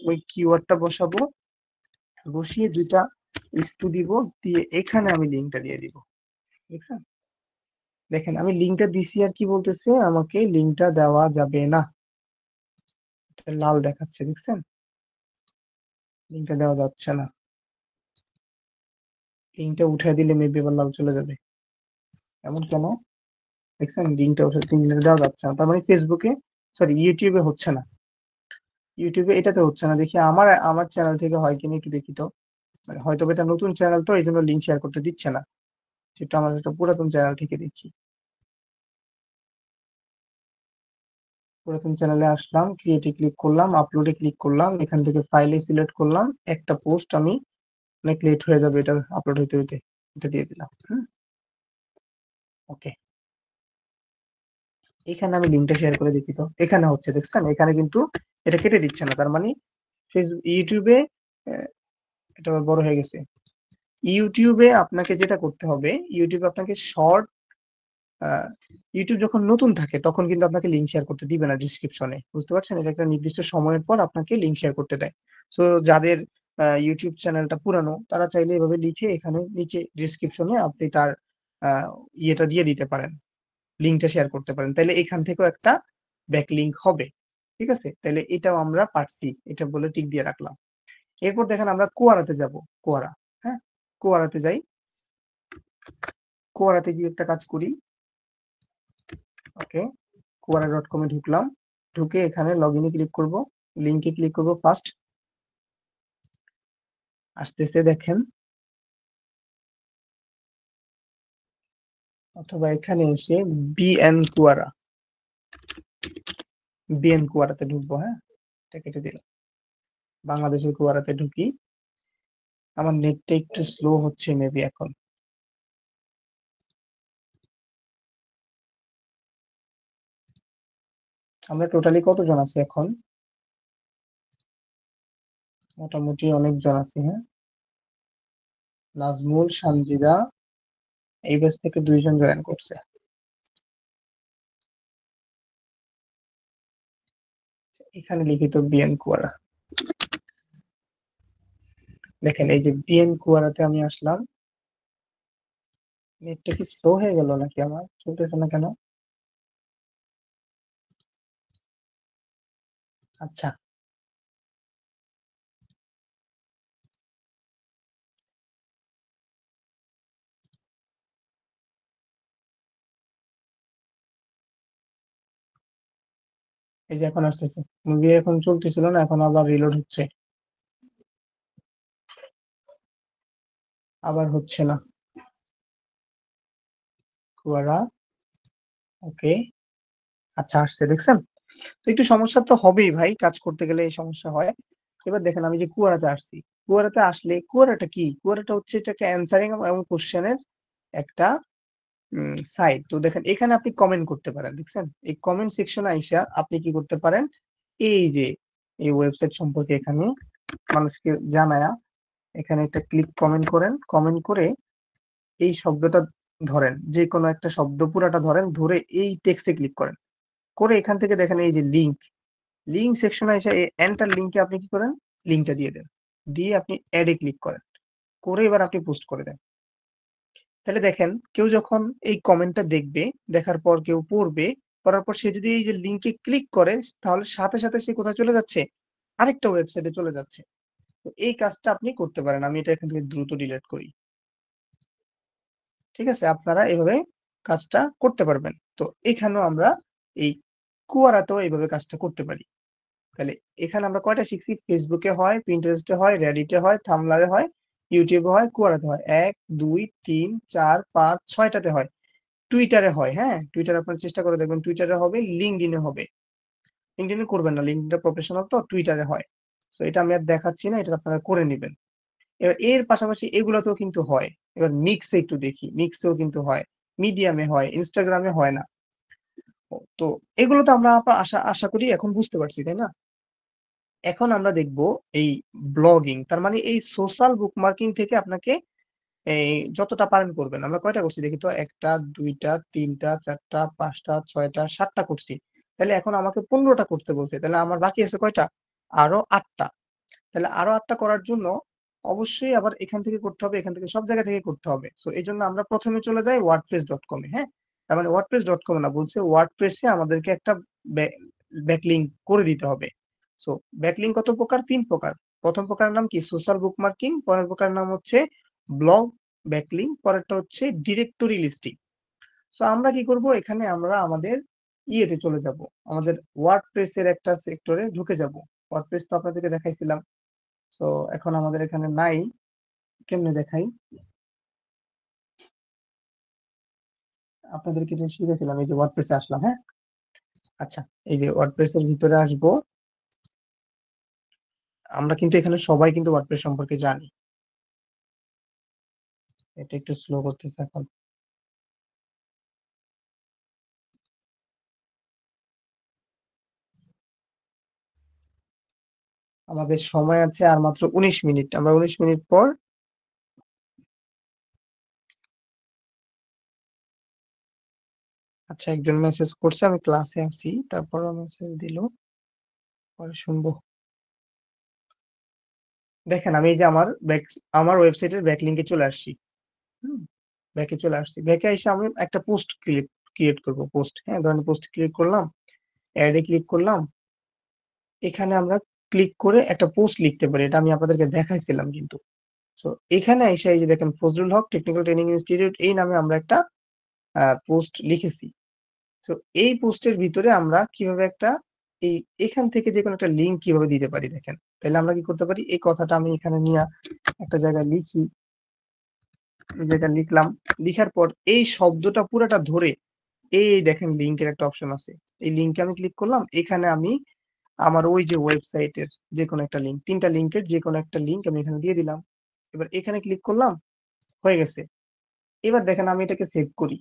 ওই কিওয়ার্ডটা বসাবো, বসিয়ে দুইটা ইস্টু দিব, দিয়ে এখানে আমি লিঙ্কটা দিয়ে দিব। দেখছেন? দেখেন আমি লিঙ্কটা দিছি আর কি বলতেছে, আমাকে লিঙ্কটা দেওয়া যাবে না। এটা লাল দেখাচ্ছে, দেখছেন? লিঙ্কটা দেওয়া যাচ্ছে না। লিঙ্কটা উঠায় দিলে মেবি আবার লাল চলে যাবে। এমন কেন? দেখছেন লিঙ্কটা উঠে লিঙ্কটা দেওয়া যাচ্ছে না। তার মানে ফেসবুকে, সরি ইউটিউবে হচ্ছে না। ইউটিউবে এটাতে হচ্ছে না। দেখি আমার চ্যানেল থেকে হয় কিনা একটু দেখি তো। মানে হয়তো এটা নতুন চ্যানেল, তো এই জন্য লিঙ্ক শেয়ার করতে দিচ্ছে না। সেটা আমার একটা পুরাতন চ্যানেল থেকে দেখি। পুরাতন চ্যানেলে আসলাম, ক্রিয়েটে ক্লিক করলাম, আপলোডে ক্লিক করলাম, এখান থেকে ফাইলে সিলেক্ট করলাম, একটা পোস্ট আমি অনেক লেট হয়ে যাবে এটা আপলোড হইতে হইতে, এটা দিয়ে দিলাম। ওকে, এখানে আমি লিঙ্কটা শেয়ার করে দেখি তো। এখানে হচ্ছে, দেখছেন? এখানে কিন্তু এটা কেটে দিচ্ছে না। তার মানে ইউটিউবে এটা বড় হয়ে গেছে। ইউটিউবে আপনাকে যেটা করতে হবে, ইউটিউবে আপনাকে শর্ট, ইউটিউব যখন নতুন থাকে তখন কিন্তু আপনাকে লিঙ্ক শেয়ার করতে দিবে না ডিসক্রিপশনে, বুঝতে পারছেন? এটা একটা নির্দিষ্ট সময়ের পর আপনাকে লিঙ্ক শেয়ার করতে দেয়। সো যাদের ইউটিউব চ্যানেলটা পুরানো, তারা চাইলে এভাবে লিখে এখানে নিচে ডিসক্রিপশনে আপনি তার ইয়েটা দিয়ে দিতে পারেন, লিঙ্কটা শেয়ার করতে পারেন। তাহলে এখান থেকেও একটা ব্যাক লিঙ্ক হবে। ঠিক আছে? তাহলে এটাও আমরা পারছি, এটা বলে টিক দিয়ে রাখলাম। এরপর দেখেন আমরা কোয়ারাতে যাব। কোয়ারা, হ্যাঁ, কোয়ারাতে যাই। কোয়ারাতে গিয়ে একটা কাজ করি। ওকে, quora.com এ ঢুকলাম। ঢুকে এখানে লগ ইনে ক্লিক করব, লিঙ্কে ক্লিক করব ফার্স্ট। আসতেছে দেখেন, অথবা এখানে এসে বিএন কুয়ারা, বিএন কুয়ারাতে ঢুকবো। হ্যাঁ, এটা কেটে দিলাম। বাংলাদেশের কুয়ারাতে ঢুকি। আমার নেটটা একটু স্লো হচ্ছে মেবি এখন। আমরা টোটালি কতজন আছি এখন? মোটামুটি অনেকজন আছি। হ্যাঁ, নাজমুল, সানজিদা, এই ব্যাচ থেকে 2 জন জয়েন করছে। এখানে লিখিত বিএন কুয়ারা। দেখেন এই যে বিএন কুয়ারাতে আমি আসলাম। নেটটা কি স্লো হয়ে গেল নাকি? আমার চলতেছে না কেন? আচ্ছা, এই যে এখন আসতেছে। মুভি এখন চলতেছিল না, এখন আবার রিলোড হচ্ছে, আবার হচ্ছে না। কুয়ারা, ওকে, আচ্ছা আসছে, দেখছেন? তো একটু সমস্যা তো হবেই ভাই, কাজ করতে গেলে এই সমস্যা হয়। এবার দেখেন আমি যে কুয়ারাতে আসছি, কুয়ারাতে আসলে কুয়ারাটা কি? কুয়ারাটা হচ্ছে এটা একটা অ্যান্সারিং এবং কোশ্চেনের একটা সাইট। তো দেখেন এখানে আপনি কমেন্ট করতে পারেন, দেখছেন? এই কমেন্ট সেকশনে আইসা আপনি কি করতে পারেন, এই যে এই ওয়েবসাইট সম্পর্কে এখানে মানুষকে জানায়া, এখানে একটা ক্লিক কমেন্ট করেন, কমেন্ট করে এই শব্দটা ধরেন, যে কোনো একটা শব্দ পুরাটা ধরেন, ধরে এই টেক্সটে ক্লিক করেন, করে এখান থেকে দেখেন এই যে লিঙ্ক, লিঙ্ক সেকশনে এসে এই এন্টার লিঙ্কে আপনি কি করেন, লিঙ্কটা দিয়ে দেন, দিয়ে আপনি অ্যাডে ক্লিক করেন, করে এবার আপনি পোস্ট করে দেন। তাহলে দেখেন কেউ যখন এই কমেন্টটা দেখবে, দেখার পর কেউ পড়বে, পড়ার পর সে যদি এই যে লিঙ্কে ক্লিক করে, তাহলে সাথে সাথে সে কোথায় চলে যাচ্ছে, আরেকটা ওয়েবসাইটে চলে যাচ্ছে। তো এই কাজটা আপনি করতে পারেন। আমি এটা এখান থেকে দ্রুত ডিলিট করি। ঠিক আছে, আপনারা এভাবে কাজটা করতে পারবেন। তো এখানেও আমরা এই কুয়ারাতেও এইভাবে কাজটা করতে পারি। তাহলে এখানে আমরা কয়টা শিখছি, ফেসবুকে হয়, পিন্টারেস্টে হয়, রেডিটে হয়, থামলারে হয়, ইউটিউবে হয়, কুয়ারাতে হয়, 1 2 3 4 5 6টাতে হয়, টুইটারে হয়। হ্যাঁ, টুইটারে আপনারা চেষ্টা করে দেখবেন, টুইটারে হবে, লিঙ্কডইনে হবে। লিঙ্কডইনে করবেন না, লিঙ্কডইনটা প্রফেশনাল, তো টুইটারে হয়। তো এটা আমি আর দেখাচ্ছি না, এটা আপনারা করে নেবেন। এবার এর পাশাপাশি এগুলাতেও কিন্তু হয়। এবার মিক্সে একটু দেখি, মিক্সেও কিন্তু হয়, মিডিয়ামে হয়, ইনস্টাগ্রামে হয় না। তো এগুলো তো আমরা আশা আশা করি এখন বুঝতে পারছি, তাই না? এখন আমরা দেখব এই ব্লগিং, তার মানে এই সোশ্যাল বুকমার্কিং থেকে আপনাকে এই যতটা পারেন করবেন। আমরা কয়টা করছি দেখি তো, 1টা 2টা 3টা 4টা 5টা 6টা 7টা করছি। তাহলে এখন আমাকে 15টা করতে বলছে। তাহলে আমার বাকি আছে কয়টা? আরো 8টা। তাহলে আরো 8টা করার জন্য অবশ্যই আবার এখান থেকে করতে হবে, এখান থেকে সব জায়গা থেকে করতে হবে। সো এইজন্য আমরা প্রথমে চলে যাই wordpress.com এ, হ্যাঁ? তার মানে wordpress.com না, বলছে WordPress এ আমাদেরকে একটা ব্যাক ব্যাকলিংক করে দিতে হবে। সো ব্যাকলিংক কত প্রকার? 3 প্রকার। প্রথম প্রকারের নাম কি? সোশ্যাল বুকমার্কিং, পরের প্রকারের নাম হচ্ছে ব্লগ ব্যাকলিংক, পরেরটা হচ্ছে ডিরেক্টরি লিস্টিং। সো আমরা কি করব, এখানে আমরা আমাদের ইয়েতে চলে যাব, আমাদের ওয়ার্ডপ্রেস এর একটা সেক্টরে ঢুকে যাব। ওয়ার্ডপ্রেস তো আপনাদেরকে দেখাইছিলাম। সো এখন আমাদের এখানে নাই, কেমনে দেখাই? আপনাদেরকে যে শিখেছিলাম, এই যে ওয়ার্ডপ্রেসে আসলাম, হ্যাঁ? আচ্ছা, এই যে ওয়ার্ডপ্রেস এর ভিতরে আসবো। আমরা কিন্তু এখানে সবাই কিন্তু ওয়ার্ডপ্রেস সম্পর্কে জানি। এটা একটু স্লো করতেছে এখন। আমাদের সময় আছে আর মাত্র 19 মিনিট। আমরা 19 মিনিট পর, আচ্ছা একজন মেসেজ করছে, আমি ক্লাসে আছি, তারপরও মেসেজ দিল, পরে শুনবো। দেখেন আমি এই যে আমার ওয়েবসাইটের ব্যাকলিংকে চলে আসছি। হুম, ব্যাকে চলে আসছি। ব্যাকে এসে আমি একটা পোস্ট ক্রিয়েট করব, পোস্ট। হ্যাঁ, ধরেন পোস্ট ক্রিয়েট করলাম, অ্যাড এ ক্লিক করলাম। এখানে আমরা ক্লিক করে একটা পোস্ট লিখতে পারি। এটা আমি আপনাদেরকে দেখাইছিলাম কিন্তু। সো এখানে এসে এই যে দেখেন, ফজলুল হক টেকনিক্যাল ট্রেনিং ইনস্টিটিউট, এই নামে আমরা একটা পোস্ট লিখেছি। সো এই পোস্টের ভিতরে আমরা কিভাবে একটা এই এখান থেকে যেকোনো একটা লিঙ্ক কিভাবে দিতে পারি দেখেন। তাহলে আমরা কি করতে পারি, এই কথাটা আমি এখানে নিয়ে একটা জায়গায় লিখি। এই জায়গায় লিখলাম, লিখার পর এই শব্দটা পুরাটা ধরে এই দেখেন লিঙ্কের একটা অপশন আছে। এই লিঙ্কে আমি ক্লিক করলাম, এখানে আমি আমার ওই যে ওয়েবসাইটের যেকোনো একটা লিঙ্ক, 3টা লিঙ্কের যেকোনো একটা লিঙ্ক আমি এখানে দিয়ে দিলাম। এবার এখানে ক্লিক করলাম, হয়ে গেছে। এবার দেখেন আমি এটাকে সেভ করি।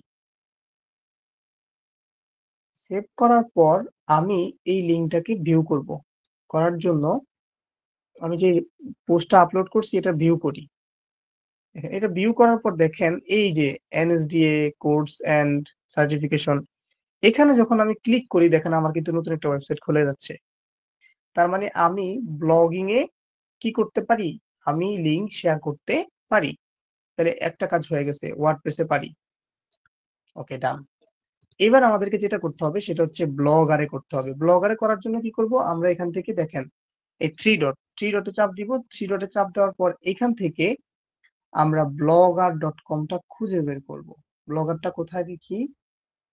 সেভ করার পর আমি এই লিঙ্কটাকে ভিউ করব। করার জন্য আমি যে পোস্টটা আপলোড করছি এটা ভিউ করি। এটা ভিউ করার পর দেখেন এই যে এনএসডিএ কোর্স এন্ড সার্টিফিকেশন, এখানে যখন আমি ক্লিক করি দেখেন আমার কিন্তু নতুন একটা ওয়েবসাইট খুলে যাচ্ছে। তার মানে আমি ব্লগিং এ কি করতে পারি, আমি লিঙ্ক শেয়ার করতে পারি। তাহলে একটা কাজ হয়ে গেছে, ওয়ার্ডপ্রেসে পারি। ওকে, ডান। এবার আমাদেরকে যেটা করতে হবে সেটা হচ্ছে ব্লগারে করতে হবে। ব্লগারে করার জন্য কি করব, আমরা এখান থেকে দেখেন এই থ্রি ডটে চাপ দিব। থ্রি ডটে চাপ দেওয়ার পর এখান থেকে আমরা blogger.com-টা খুঁজে বের করব। ব্লগারটা কোথায় দেখি,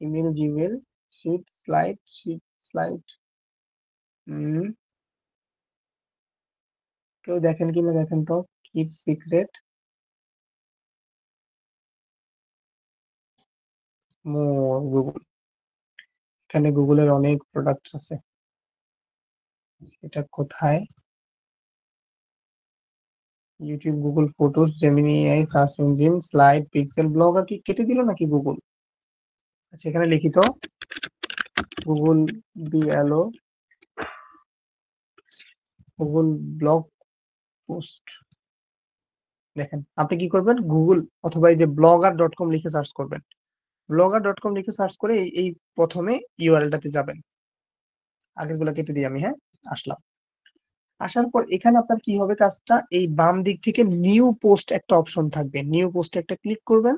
ইমেল, জিমেল, শিট স্লাইড। কেউ দেখেন কিনা দেখেন তো, কিপ সিক্রেট, গুগল। এখানে গুগলের অনেক প্রোডাক্ট আছে। এটা কোথায়, YouTube, Google photos, Gemini AI, search engine, slide, pixel. Blogger কি কেটে দিল নাকি গুগল? আচ্ছা এখানে লিখি তো, Google BLO, Google blog post. দেখেন আপনি কি করবেন, গুগল অথবা এই যে blogger.com লিখে সার্চ করবেন। blogger.com লিখে সার্চ করে এই প্রথমে ইউআরএল টাতে যাবেন। আগের গুলো কেটে দিই আমি, হ্যাঁ। আসলাম, আসার পর এখানে আপনার কি হবে কাজটা, এই বাম দিক থেকে নিউ পোস্ট একটা অপশন থাকবে, নিউ পোস্টে একটা ক্লিক করবেন।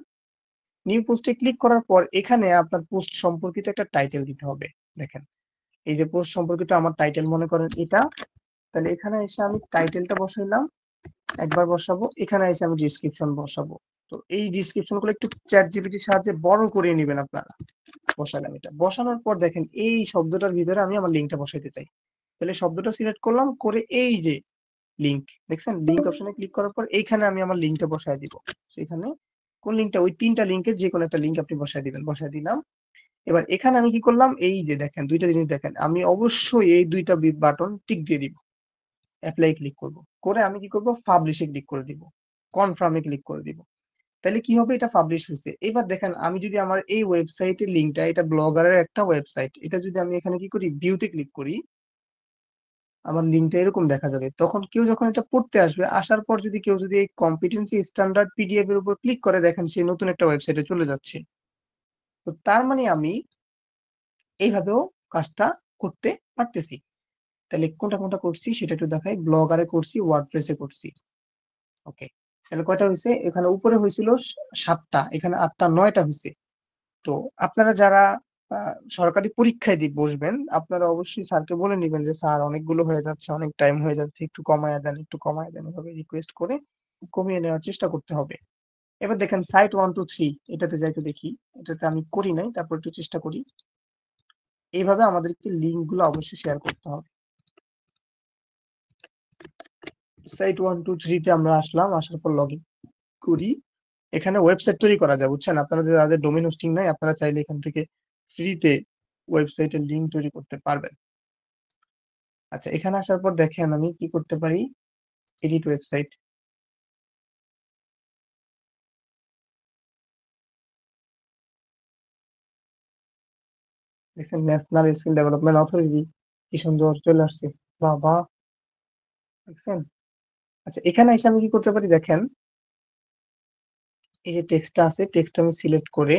নিউ পোস্টে ক্লিক করার পর এখানে আপনার পোস্ট সম্পর্কিত একটা টাইটেল দিতে হবে। দেখেন, এই যে পোস্ট সম্পর্কিত আমার টাইটেল মনে করেন এটা, তাহলে এখানে এসে আমি টাইটেলটা বসাইলাম, একবার বসাবো, এখানে এসে আমি ডিসক্রিপশন বসাবো। তো এই ডিসক্রিপশন গুলো একটু চ্যাট জিপিটির সাহায্যে বড় করে নেবেন আপনারা। বসালাম, এটা বসানোর পর দেখেন এই শব্দটার ভিতরে আমি আমার লিঙ্কটা বসাইতে চাই, তাহলে শব্দটা সিলেক্ট করলাম, করে এই যে লিঙ্ক দেখছেন, লিঙ্ক অপশনে ক্লিক করার পর এইখানে আমি আমার লিঙ্কটা বসায় দিব। সেখানে কোন লিঙ্কটা, ওই 3টা লিঙ্কের যে কোনো একটা লিঙ্ক আপনি বসায় দিবেন, বসায় দিলাম। এবার এখানে আমি কি করলাম, এই যে দেখেন 2টা জিনিস দেখেন, আমি অবশ্যই এই 2টা বাটন টিক দিয়ে দিব, অ্যাপ্লাই ক্লিক করব, করে আমি কি করব, পাবলিশে ক্লিক করে দিব, কনফার্মে ক্লিক করে দিব। তাহলে কি হবে, এটা পাবলিশ হয়েছে। এবার দেখেন আমি যদি আমার এই ওয়েবসাইটের লিঙ্কটা, এটা ব্লগারের একটা ওয়েবসাইট, এটা যদি আমি এখানে কি করি, ভিউতে ক্লিক করি, আমার লিঙ্কটা এরকম দেখা যাবে। তখন কেউ যখন এটা পড়তে আসবে, আসার পর যদি কেউ যদি এই কম্পিটেন্সি স্ট্যান্ডার্ড পিডিএফ এর উপর ক্লিক করে, দেখেন সে নতুন একটা ওয়েবসাইটে চলে যাচ্ছে। তো তার মানে আমি এইভাবেও কাজটা করতে পারতেছি। তাহলে কোনটা কোনটা করছি সেটা একটু দেখাই, ব্লগারে করছি, ওয়ার্ডপ্রেসে করছি। ওকে, তাহলে কয়টা হয়েছে, এখানে উপরে হয়েছিল 7টা, এখানে 8টা 9টা হয়েছে। তো আপনারা যারা সরকারি পরীক্ষায় দিয়ে বসবেন, আপনারা অবশ্যই স্যারকে বলে নিবেন যে স্যার অনেকগুলো হয়ে যাচ্ছে, অনেক টাইম হয়ে যাচ্ছে, একটু কমায় দেন, একটু কমায় দেন, এভাবে রিকোয়েস্ট করে কমিয়ে নেওয়ার চেষ্টা করতে হবে। এবার দেখেন সাইট 1 2 3 এটাতে যাইতে দেখি, এটাতে আমি করি নাই, তারপর একটু চেষ্টা করি। এইভাবে আমাদেরকে লিঙ্ক গুলো অবশ্যই শেয়ার করতে হবে। সাইট 1 2 3 তে আমরা আসলাম, আসার পর লগ ইন করি। এখানে ওয়েবসাইট তৈরি করা যায়, বুঝছেন, আপনারা যাদের ডোমেইন হোস্টিং নাই, আপনারা চাইলে এখান থেকে ফ্রিতে ওয়েবসাইটের লিঙ্ক তৈরি করতে পারবেন। আচ্ছা, এখানে আসার পর দেখেন আমি কি করতে পারি, এডিট ওয়েবসাইট। দেখছেন, ন্যাশনাল স্কিল ডেভেলপমেন্ট অথরিটি, কি সুন্দর চলে আসছে, বাবা, দেখছেন। আচ্ছা, এখানে এসে আমি কি করতে পারি দেখেন, এই যে টেক্সটটা আছে, টেক্সট আমি সিলেক্ট করে,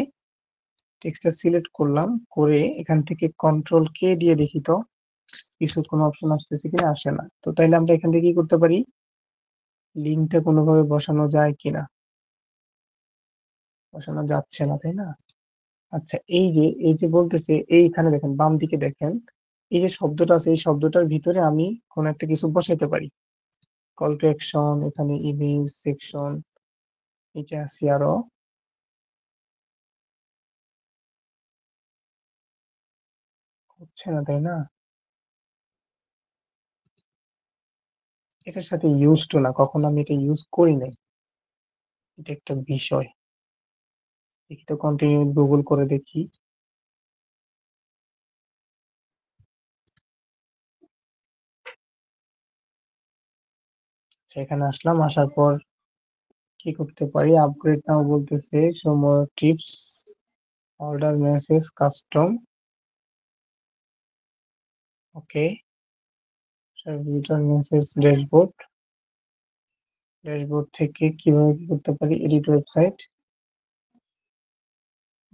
টেক্সটটা সিলেক্ট করলাম, করে এখান থেকে কন্ট্রোল কে দিয়ে দেখি তো কিছু কোনো অপশন আসতেছে কিনা, আসে না। তো তাইলে আমরা এখান থেকে কি করতে পারি, লিঙ্কটা কোনোভাবে বসানো যায় কিনা, বসানো যাচ্ছে না, তাই না। আচ্ছা, এই যে বলতেছে, এইখানে দেখেন বাম দিকে দেখেন, এই যে শব্দটা আছে, এই শব্দটার ভিতরে আমি কোন একটা কিছু বসাইতে পারি, কল টু অ্যাকশন, এখানে ইমেজ সেকশন, নিচে আসি আরো, হচ্ছে না, তাই না। এটার সাথে ইউজ টু না, কখনো আমি এটা ইউজ করি নাই, এটা একটা বিষয়। দেখি তো, কন্টিনিউ গুগল করে দেখি। আচ্ছা, এখানে আসলাম, আসার পর কি করতে পারি, আপগ্রেড নাও বলতেছে, সময় টিপস, অর্ডার মেসেজ, কাস্টম, ওকে, ভিজিটর মেসেজ, ড্যাশবোর্ড, ড্যাশবোর্ড থেকে কিভাবে কি করতে পারি, এডিট ওয়েবসাইট।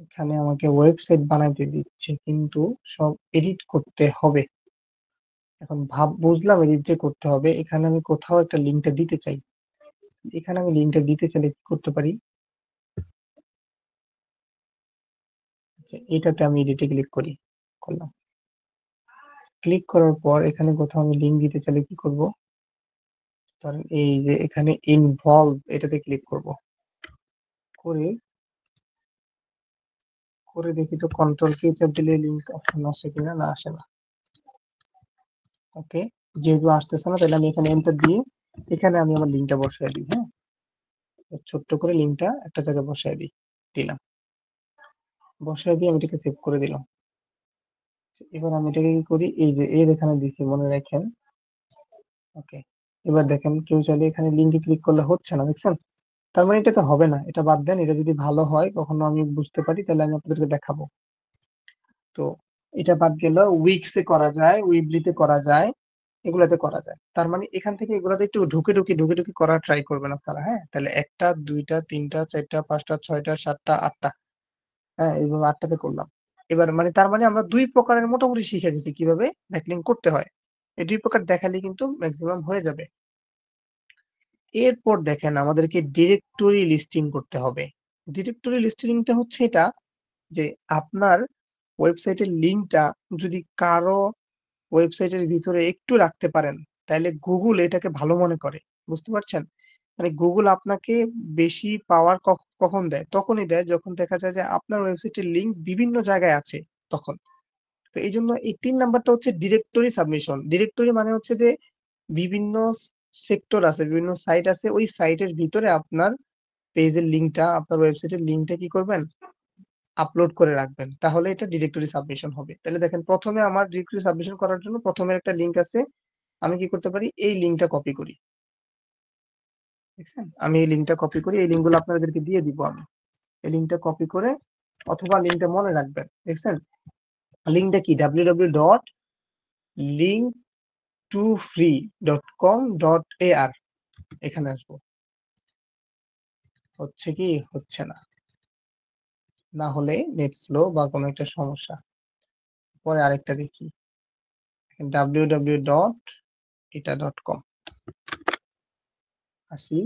এখানে আমাকে ওয়েবসাইট বানাইতে দিচ্ছে, কিন্তু সব এডিট করতে হবে। এখন বুঝলাম এডিট যে করতে হবে, এখানে আমি কোথাও একটা লিঙ্কটা দিতে চাই, এখানে আমি লিঙ্কটা দিতে চাইলে কি করতে পারি, আচ্ছা, এটাতে আমি এডিটে ক্লিক করি, করলাম, ক্লিক করার পর এখানে কোথাও আমি লিঙ্ক দিতে চাইলে কি করব, ধরেন এই যে এখানে ইনভলভ, এটাতে ক্লিক করব, করে করে দেখি তো কন্ট্রোল কি চাপ দিলে লিঙ্ক অপশন আসে কিনা, না আসে না। ওকে, যেহেতু আসতেছে না, তাহলে আমি এখানে এন্টার দিয়ে এখানে আমি আমার লিঙ্কটা বসাই দিই, হ্যাঁ, ছোট্ট করে লিঙ্কটা একটা জায়গায় বসাই দিই, দিলাম, বসাই দিয়ে আমি এটাকে সেভ করে দিলাম। এবার আমি এটাকে কি করি, এই যে এর এখানে দিছি, মনে রাখেন। ওকে, এবার দেখেন কেউ চাইলে এখানে লিঙ্কে ক্লিক করলে হচ্ছে না, দেখছেন। তার মানে এটা তো হবে না, এটা বাদ দেন, এটা যদি ভালো হয় কখনো আমি বুঝতে পারি, তাহলে আমি আপনাদেরকে দেখাবো। তো এটা বাদ গেল, উইক্সে করা যায়, উইবলিতে করা যায়, এগুলাতে করা যায়। তার মানে এখান থেকে এগুলাতে একটু ঢুকে ঢুকে করার ট্রাই করবেন আপনারা, হ্যাঁ। তাহলে 1টা 2টা 3টা 4টা 5টা 6টা 7টা 8টা, হ্যাঁ, এইভাবে 8টাতে করলাম। এবার মানে তার মানে আমরা ২ প্রকারের মোটামুটি শিখে গেছি কিভাবে ব্যাকলিংক করতে হয়। এই ২ প্রকার দেখালেই কিন্তু মেক্সিমাম হয়ে যাবে। এরপর দেখেন আমাদেরকে ডিরেক্টরি লিস্টিং করতে হবে। ডিরেক্টরি লিস্টিংটা হচ্ছে এটা যে আপনার ওয়েবসাইটের লিঙ্কটা যদি কারো ওয়েবসাইটের ভিতরে একটু রাখতে পারেন, তাইলে গুগল এটাকে ভালো মনে করে। বুঝতে পারছেন? মানে গুগল আপনাকে বেশি পাওয়ার কখন দেয়? তখনই দেয় যখন দেখা যায় যে আপনার ওয়েবসাইটের লিঙ্ক বিভিন্ন জায়গায় আছে তখন। তো এইজন্য এই ৩ নাম্বারটা হচ্ছে ডিরেক্টরি সাবমিশন। ডিরেক্টরি মানে হচ্ছে যে বিভিন্ন সেক্টর আছে, বিভিন্ন সাইট আছে। ওই সাইটের ভিতরে আপনার পেজের লিঙ্কটা, আপনার ওয়েবসাইটের লিঙ্কটা কি করবেন? আপলোড করে রাখবেন। তাহলে এটা ডিরেক্টরি সাবমিশন হবে। তাহলে দেখেন ১ম এ আমার ডিরেক্টরি সাবমিশন করার জন্য ১ম এর একটা লিঙ্ক আছে। আমি কি করতে পারি? এই লিঙ্কটা কপি করি। দেখছেন? আমি এই লিঙ্কটা কপি করি। এই লিঙ্কগুলো আপনাদেরকে দিয়ে দিব আমি। এই লিঙ্কটা কপি করে অথবা লিঙ্কটা মনে রাখবেন। দেখছেন? লিঙ্কটা কি? www.linktofree.com.ar এখানে আসবো। হচ্ছে কি? হচ্ছে না। না হলে নেট স্লো বা কোনো একটা সমস্যা। পরে আরেকটা দেখি। www.এটা.com আসি।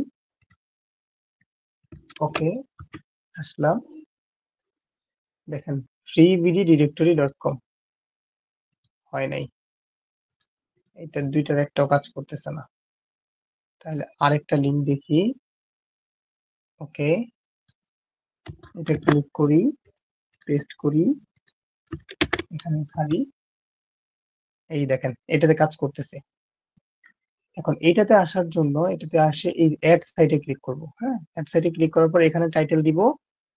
ওকে, আসলাম। দেখেন freebddirectory.com হয় নাই। এটা ২ টার একটাও কাজ করতেছে না। তাহলে আরেকটা লিঙ্ক দেখি। ওকে, এটা ক্লিক করি, পেস্ট করি, এখানে ছাড়ি। এই দেখেন এটাতে কাজ করতেছে। এখন এইটাতে আসার জন্য এটাতে আসে এই অ্যাড সাইটে ক্লিক করব। হ্যাঁ? অ্যাড সাইটে ক্লিক করার পর এখানে টাইটেল দিব,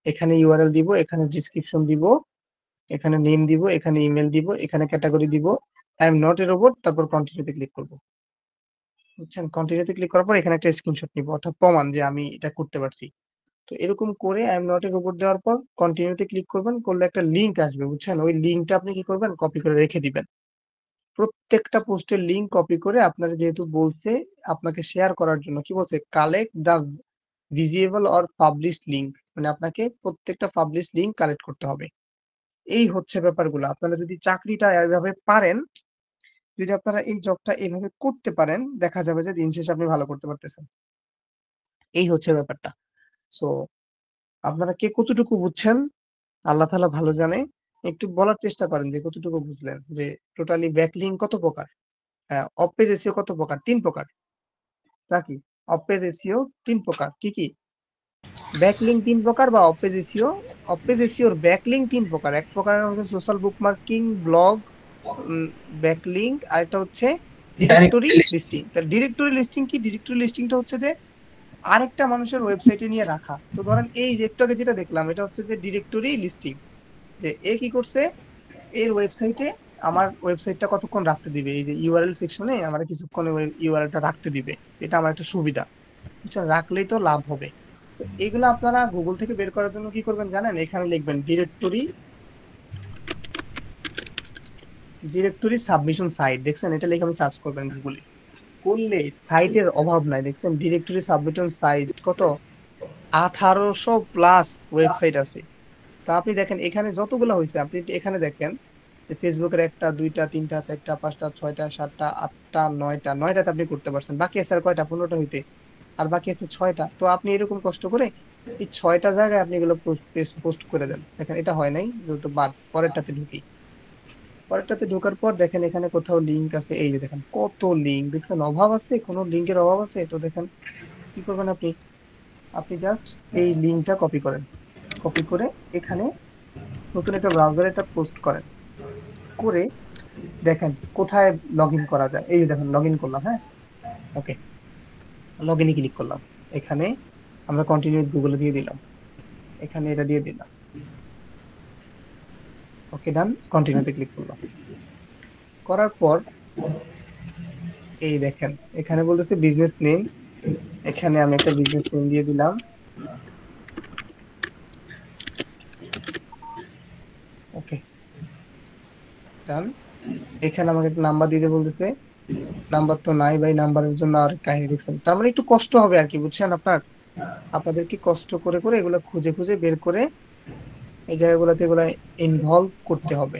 এখানে ইউআরএল দিব, এখানে ডেসক্রিপশন দিব, এখানে নেম দিব, এখানে ইমেল দিব, এখানে ক্যাটাগরি দিব। I am not a robot, তারপর কন্টিনিউ তে ক্লিক করব। বুঝছেন? কন্টিনিউ তে ক্লিক করার পর এখানে একটা স্ক্রিনশট নিব, অর্থাৎ প্রমাণ যে আমি এটা করতে পারছি। তো এরকম করে I am not a robot দেওয়ার পর কন্টিনিউ তে ক্লিক করবেন, করলে একটা লিংক আসবে। বুঝছেন? ওই লিংকটা আপনি কি করবেন? কপি করে রেখে দিবেন। প্রত্যেকটা পোস্টের লিংক কপি করে আপনারা যেহেতু বলছে আপনাকে শেয়ার করার জন্য, কি বলছে? Collect the visible or published link, মানে আপনাকে প্রত্যেকটা পাবলিশ লিংক কালেক্ট করতে হবে। এই হচ্ছে ব্যাপারগুলো। আপনারা যদি চাকরিটা এভাবে পারেন, যদি আপনারা এই জবটা এভাবে করতে পারেন, দেখা যাবে যে দিন শেষে আপনি ভালো করতে পারতেছেন। এই হচ্ছে ব্যাপারটা। সো আপনারা কে কতটুকু বুঝছেন আল্লাহ তাআলা ভালো জানে। একটু বলার চেষ্টা করেন যে কতটুকু বুঝলেন। যে টোটালি ব্যাকলিংক কত প্রকার? অফ পেজ এসইও কত প্রকার? ৩ প্রকার। নাকি? অফ পেজ এসইও ৩ প্রকার। কি, কি? ব্যাকলিংক ৩ প্রকার বা off page SEO. Off page এসইওর ব্যাকলিংক ৩ প্রকার। এক প্রকারের হচ্ছে সোশ্যাল বুকমার্কিং, ব্লগ, ব্যাকলিংক, আরেকটা হচ্ছে ডিরেক্টরি ডাইরেক্ট লিস্টিং। তাহলে ডিরেক্টরি লিস্টিং কি? ডিরেক্টরি লিস্টিংটা হচ্ছে যে আরেকটা মানুষের ওয়েবসাইটে নিয়ে রাখা। তো ধরেন এই যে একটু আগে যেটা দেখলাম এটা হচ্ছে যে ডিরেক্টরি লিস্টিং। যে এ কি করছে? এর ওয়েবসাইটে আমার ওয়েবসাইটটা কতক্ষণ রাখতে দিবে? এই যে ইউআরএল সেকশনে আমার কিছুক্ষণ ওই ইউআরএলটা রাখতে দিবে। এটা আমার একটা সুবিধা। বুঝছেন? রাখলেই তো লাভ হবে। তো এগুলো আপনারা গুগল থেকে বের করার জন্য কি করবেন জানেন? এখানে লিখবেন ডিরেক্টরি সাবমিশন সাইট। দেখছেন? এটা লিখে আমি সার্চ করবেন গুগলে। করলে সাইটের অভাব নাই। দেখছেন? ডিরেক্টরি সাবমিশন সাইট কত? 1800 প্লাস ওয়েবসাইট আছে। তা আপনি দেখেন এখানে যতগুলো হয়েছে আপনি এখানে দেখেন যে ফেসবুকের ১টা ২টা ৩টা ৪টা ৫টা ৬টা ৭টা ৮টা ৯টা ৯টাতে আপনি করতে পারছেন। বাকি আছে আর কয়টা? ১৫টা হইতে। আর বাকি আছে ৬টা। তো আপনি এরকম কষ্ট করে এই ৬টা জায়গায় আপনি এগুলো পোস্ট করে দেন। দেখেন এটা হয় নাই, যেহেতু বাদ। পরেরটাতে ঢুকি। পরেরটাতে ঢোকার পর দেখেন এখানে কোথাও লিঙ্ক আছে। এই যে দেখেন কত লিঙ্ক। দেখছেন? অভাব আছে? কোনো লিঙ্কের অভাব আছে? তো দেখেন কি করবেন আপনি? আপনি জাস্ট এই লিঙ্কটা কপি করেন। কপি করে এখানে নতুন একটা ব্রাউজারে এটা পোস্ট করেন। করে দেখেন কোথায় লগ ইন করা যায়। এই যে দেখেন লগ ইন করলাম। হ্যাঁ, ওকে, লগ ইনে ক্লিক করলাম। এখানে আমরা কন্টিনিউ গুগলে দিয়ে দিলাম। এখানে এটা দিয়ে দিলাম। ওকে, ডান। কন্টিনিউতে ক্লিক করলাম। করার পর এই দেখেন এখানে বলতেছে বিজনেস নেম। এখানে আমি একটা বিজনেস নেম দিয়ে দিলাম। ওকে, ডান। এখানে আমাকে একটা নাম্বার দিতে বলতেছে। নাম্বার তো নাই ভাই, নাম্বারের জন্য আর কাহিনী দেখছেন। তার মানে একটু কষ্ট হবে আর কি, বুঝছেন? আপনাদের কি কষ্ট করে করে এগুলো খুঁজে খুঁজে বের করে এই জায়গাগুলোতে এগুলা ইনভলভ করতে হবে।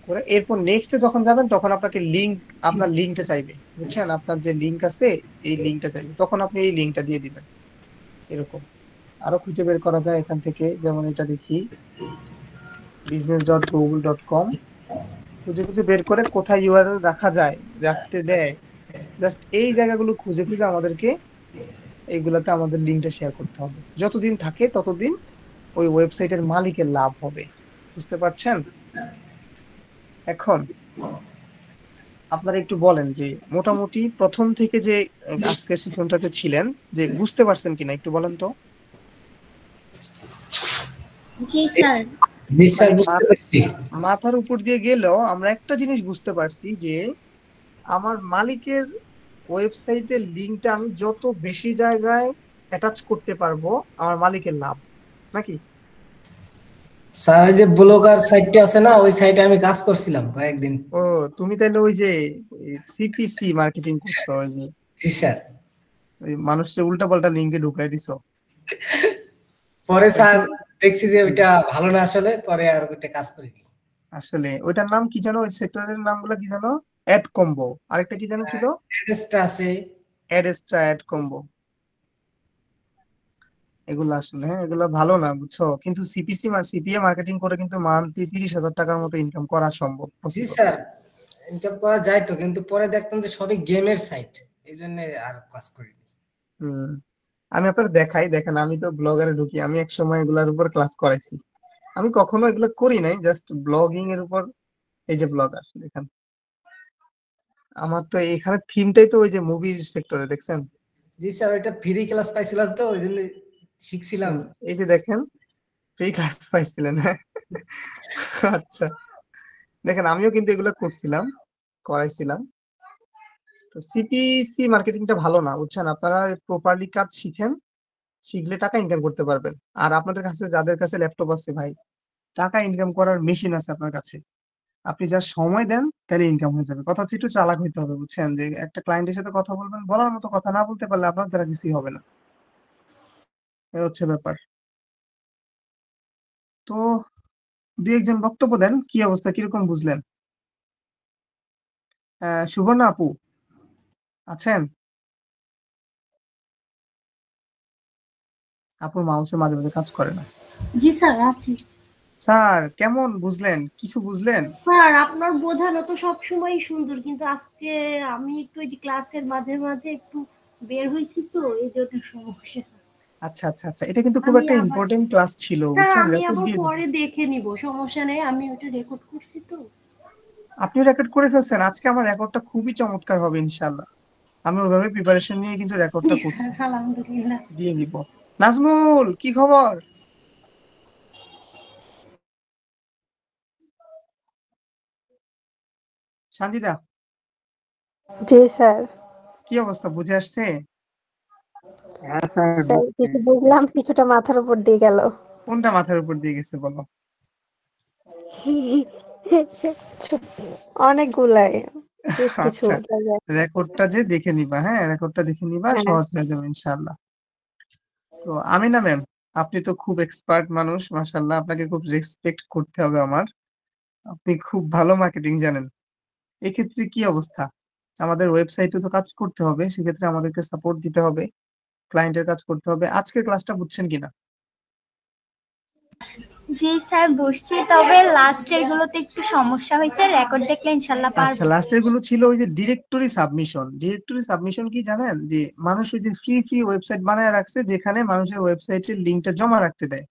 করে এরপর নেক্সটে যখন যাবেন তখন আপনাকে লিংক, আপনার লিংকটা চাইবে, বুঝছেন? আপনার যে লিংক আছে এই লিংকটা চাইবে, তখন আপনি এই লিংকটা দিয়ে দিবেন। এরকম আরো খুঁজে বের করা যায় এখান থেকে, যেমন এটা দেখি business.google.com, খুঁজে খুঁজে বের করে কোথায় ইউআরএল রাখা যায়, রাখতে দেয়, জাস্ট এই জায়গাগুলো খুঁজে খুঁজে আমাদেরকে এইগুলাতে আমাদের লিঙ্কটা শেয়ার করতে হবে। যতদিন থাকে ততদিন ওই ওয়েবসাইটের মালিকের লাভ হবে। বুঝতে পারছেন? এখন আপনারা একটু বলেন যে মোটামুটি প্রথম থেকে যে আজকের সেশনটাতে ছিলেন, যে বুঝতে পারছেন কিনা একটু বলেন তো। জি স্যার। জি স্যার, মানে বুঝতে পারছি। মাথার উপর দিয়ে গেলেও আমরা একটা জিনিস বুঝতে পারছি যে আমার মালিকের ওয়েবসাইটের লিঙ্কটা আমি যত বেশি জায়গায় অ্যাটাচ করতে পারবো আমার মালিকের লাভ, নাকি? স্যার, ওই যে ব্লগার সাইটটা আছে না, ওই সাইটে আমি কাজ করছিলাম কয়েকদিন। ও, তুমি তাহলে ওই যে সিপিসি মার্কেটিং করছো, ওই যে জি স্যার। ওই মানুষের উল্টা পাল্টা লিঙ্কে ঢুকাই দিছো। পরে ওই স্যার তো। দেখছি যে হুম, ওইটা ভালো না, আসলে পরে আর ওইটা কাজ করিনি। আসলে ওইটার নাম কি জানো, ওই সেক্টরের নামগুলো কি জানো? অ্যাড কম্বো, আরেকটা কি জানো ছিল? অ্যাড্রেসটা আছে। অ্যাডেস্ট্রা, অ্যাড কম্বো, এগুলো আসলে হ্যাঁ এগুলো ভালো না, বুঝছো? কিন্তু সিপিসি সিপিএ মার্কেটিং করে কিন্তু মান্থলি 30,000 টাকার মতো ইনকাম করা সম্ভব, জি পসিবল। স্যার, ইনকাম করা যায় তো, কিন্তু পরে দেখতাম যে সবই গেমের সাইট, এই জন্য আর কাজ করিনি। হম, আমি আপনার দেখাই, দেখেন আমি তো ব্লগারে ঢুকি, আমি এক সময় এগুলার উপর ক্লাস করাইছি। আমি কখনো এগুলো করি নাই, জাস্ট ব্লগিং এর উপর। এই যে ব্লগার দেখেন, আমার তো এখানে থিমটাই তো ওই যে মুভির সেক্টরে, দেখছেন? জি স্যার, ওইটা ফ্রি ক্লাস পাইছিলাম তো, ওই জন্য শিখছিলাম। এই যে দেখেন, ফ্রি ক্লাস পাইছিলেন, হ্যাঁ? আচ্ছা, দেখেন আমিও কিন্তু এগুলো করছিলাম, করাইছিলাম। তো সিপিসি মার্কেটিংটা ভালো না, বুঝছেন? আপনারা প্রপারলি কাজ শিখেন, শিখলে টাকা ইনকাম করতে পারবেন। আর আপনাদের কাছে যাদের কাছে ল্যাপটপ আছে ভাই, টাকা ইনকাম করার মেশিন আছে আপনার কাছে। আপনি যা সময় দেন তাহলে ইনকাম হয়ে যাবে। কথা হচ্ছে একটু চালাক হইতে হবে, বুঝছেন? যে একটা ক্লায়েন্টের সাথে কথা বলবেন, বলার মতো কথা না বলতে পারলে আপনার দ্বারা কিছুই হবে না। এই হচ্ছে ব্যাপার। তো দুই একজন বক্তব্য দেন, কি অবস্থা, কিরকম বুঝলেন? সুবর্ণা আপু আছেন? আপুর মাউসে মাঝে মাঝে কাজ করে না। জি স্যার আছি। স্যার কেমন বুঝলেন, কিছু বুঝলেন? স্যার আপনার বোঝানো তো সবসময়ই সুন্দর, কিন্তু আজকে আমি একটু ওই যে ক্লাসের মাঝে মাঝে একটু বের হয়েছি তো, এই জন্য সমস্যা। আচ্ছা আচ্ছা আচ্ছা, এটা কিন্তু খুব আমি একটা আবার ইম্পর্টেন্ট ক্লাস ছিল, স্যার বুঝছেন? আমি রেকর্ড আবার দিয়ে দিবেন। পরে দেখে নিব, সমস্যা নেই, আমি ওটা রেকর্ড করছি তো। আপনি রেকর্ড করে ফেলছেন? আজকে আমার রেকর্ডটা খুবই চমৎকার হবে ইনশাল্লাহ। আমি ওইভাবে প্রিপারেশন নিয়ে কিন্তু রেকর্ডটা জি করছি, স্যার, আলহামদুলিল্লাহ। দিয়ে দিব। নাজমুল, কি খবর? শান্তিদা, জি স্যার। কি অবস্থা, বুঝে আসছে? হ্যাঁ স্যার, স্যার কিছু বুঝলাম, কিছুটা মাথার উপর দিয়ে গেল। কোনটা মাথার উপর দিয়ে গেছে বলো? অনেকগুলাই, বেশ কিছু আচ্ছা, জায়গায়। রেকর্ডটা যে দেখে নিবা, হ্যাঁ রেকর্ডটা দেখে নিবা, হ্যাঁ, সহজ হয়ে যাবে ইনশাআল্লাহ। তো আমিনা ম্যাম, আপনি তো খুব এক্সপার্ট মানুষ, মাশাআল্লাহ, আপনাকে খুব রেসপেক্ট করতে হবে আমার। আপনি খুব ভালো মার্কেটিং জানেন। এক্ষেত্রে কি অবস্থা? আমাদের ওয়েবসাইটে তো কাজ করতে হবে, সেক্ষেত্রে আমাদেরকে সাপোর্ট দিতে হবে, ক্লায়েন্টের কাজ করতে হবে। আজকের ক্লাসটা বুঝছেন কিনা? জি স্যার বুঝছি, তবে লাস্টের গুলোতে একটু সমস্যা হয়েছে, রেকর্ড দেখলে ইনশাল্লাহ আচ্ছা, পারবো। লাস্টের গুলো ছিল ওই যে ডিরেক্টরি সাবমিশন। ডিরেক্টরি সাবমিশন কি জানেন? যে মানুষ ওই যে ফ্রি ফ্রি ওয়েবসাইট বানায় রাখছে, যেখানে মানুষের ওয়েবসাইটের লিঙ্কটা জমা রাখতে দেয়।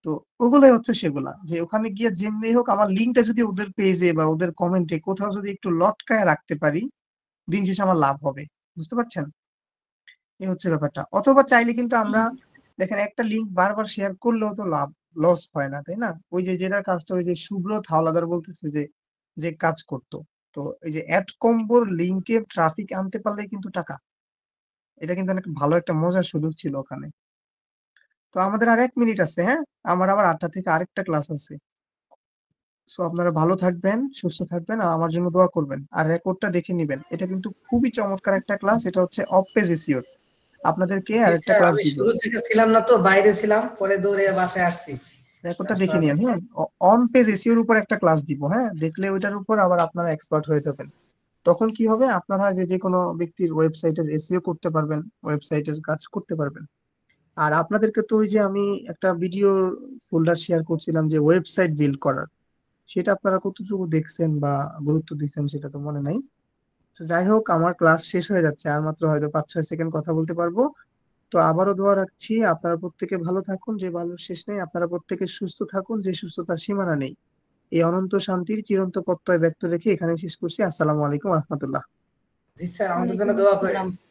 তো ওগুলাই হচ্ছে সেগুলা, যে ওখানে গিয়ে যেমনি হোক আমার লিঙ্কটা যদি ওদের পেজে বা ওদের কমেন্টে কোথাও যদি একটু লটকায় রাখতে পারি, দিন শেষে আমার লাভ হবে। বুঝতে পারছেন? এই হচ্ছে ব্যাপারটা। অথবা চাইলে কিন্তু আমরা, দেখেন একটা লিঙ্ক বারবার শেয়ার করলেও তো লাভ, লস হয় না, তাই না? ওই যে যেটার কাজটা ওই যে সুব্রত হাওলাদার বলতেছে যে, যে কাজ করতো, তো এই যে অ্যাড কম্বোর লিঙ্কে ট্রাফিক আনতে পারলে কিন্তু টাকা, এটা কিন্তু অনেক ভালো একটা মজার সুযোগ ছিল ওখানে। তো আমাদের আর 1 মিনিট আছে, হ্যাঁ? আমার আবার 8টা থেকে আরেকটা ক্লাস আছে। সো আপনারা ভালো থাকবেন, সুস্থ থাকবেন, আর আমার জন্য দোয়া করবেন, আর রেকর্ডটা দেখে নিবেন। এটা কিন্তু খুবই চমৎকার একটা ক্লাস, এটা হচ্ছে অফ পেজ এসইও। আপনাদেরকে জি আরেকটা স্যার, ক্লাস আমি দিব, শুরু থেকে ছিলাম না তো, বাইরে ছিলাম, পরে দৌড়ে বাসায় আসছি রেকর্ডটা ক্লাস দেখে করার নিন। জন্য। হ্যাঁ, অন পেজ এসইওর উপর একটা ক্লাস দিব, হ্যাঁ, দেখলে ওইটার উপর আবার আপনারা এক্সপার্ট হয়ে যাবেন। তখন কি হবে, আপনারা যে যে কোনো ব্যক্তির ওয়েবসাইটের এসইও করতে পারবেন, ওয়েবসাইটের কাজ করতে পারবেন। আর আপনাদেরকে তো ওই যে আমি একটা ভিডিও ফোল্ডার শেয়ার করছিলাম যে ওয়েবসাইট বিল্ড করার, সেটা আপনারা কতটুকু দেখছেন বা গুরুত্ব দিচ্ছেন সেটা তো মনে নাই। তো যাই হোক, আমার ক্লাস শেষ হয়ে যাচ্ছে, আর মাত্র হয়তো 5-6 সেকেন্ড কথা বলতে পারবো। তো আবারও দোয়া রাখছি, আপনারা প্রত্যেকে ভালো থাকুন, যে ভালোর শেষ নেই। আপনারা প্রত্যেকে সুস্থ থাকুন, যে সুস্থতার সীমানা নেই। এই অনন্ত শান্তির চিরন্ত প্রত্যয় ব্যক্ত রেখে এখানে শেষ করছি। আসসালামু আলাইকুম রহমতুল্লাহ। জি স্যার, আমাদের জন্য ওয়ালাইকুম দোয়া করেন। আসসালাম।